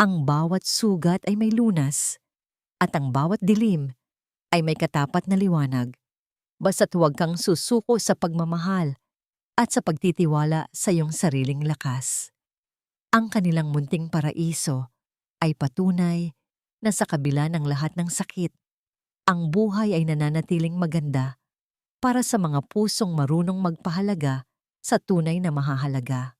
Ang bawat sugat ay may lunas, at ang bawat dilim ay may katapat na liwanag. Basta't huwag kang susuko sa pagmamahal at sa pagtitiwala sa iyong sariling lakas. Ang kanilang munting paraiso ay patunay na sa kabila ng lahat ng sakit, ang buhay ay nananatiling maganda para sa mga pusong marunong magpahalaga sa tunay na mahahalaga.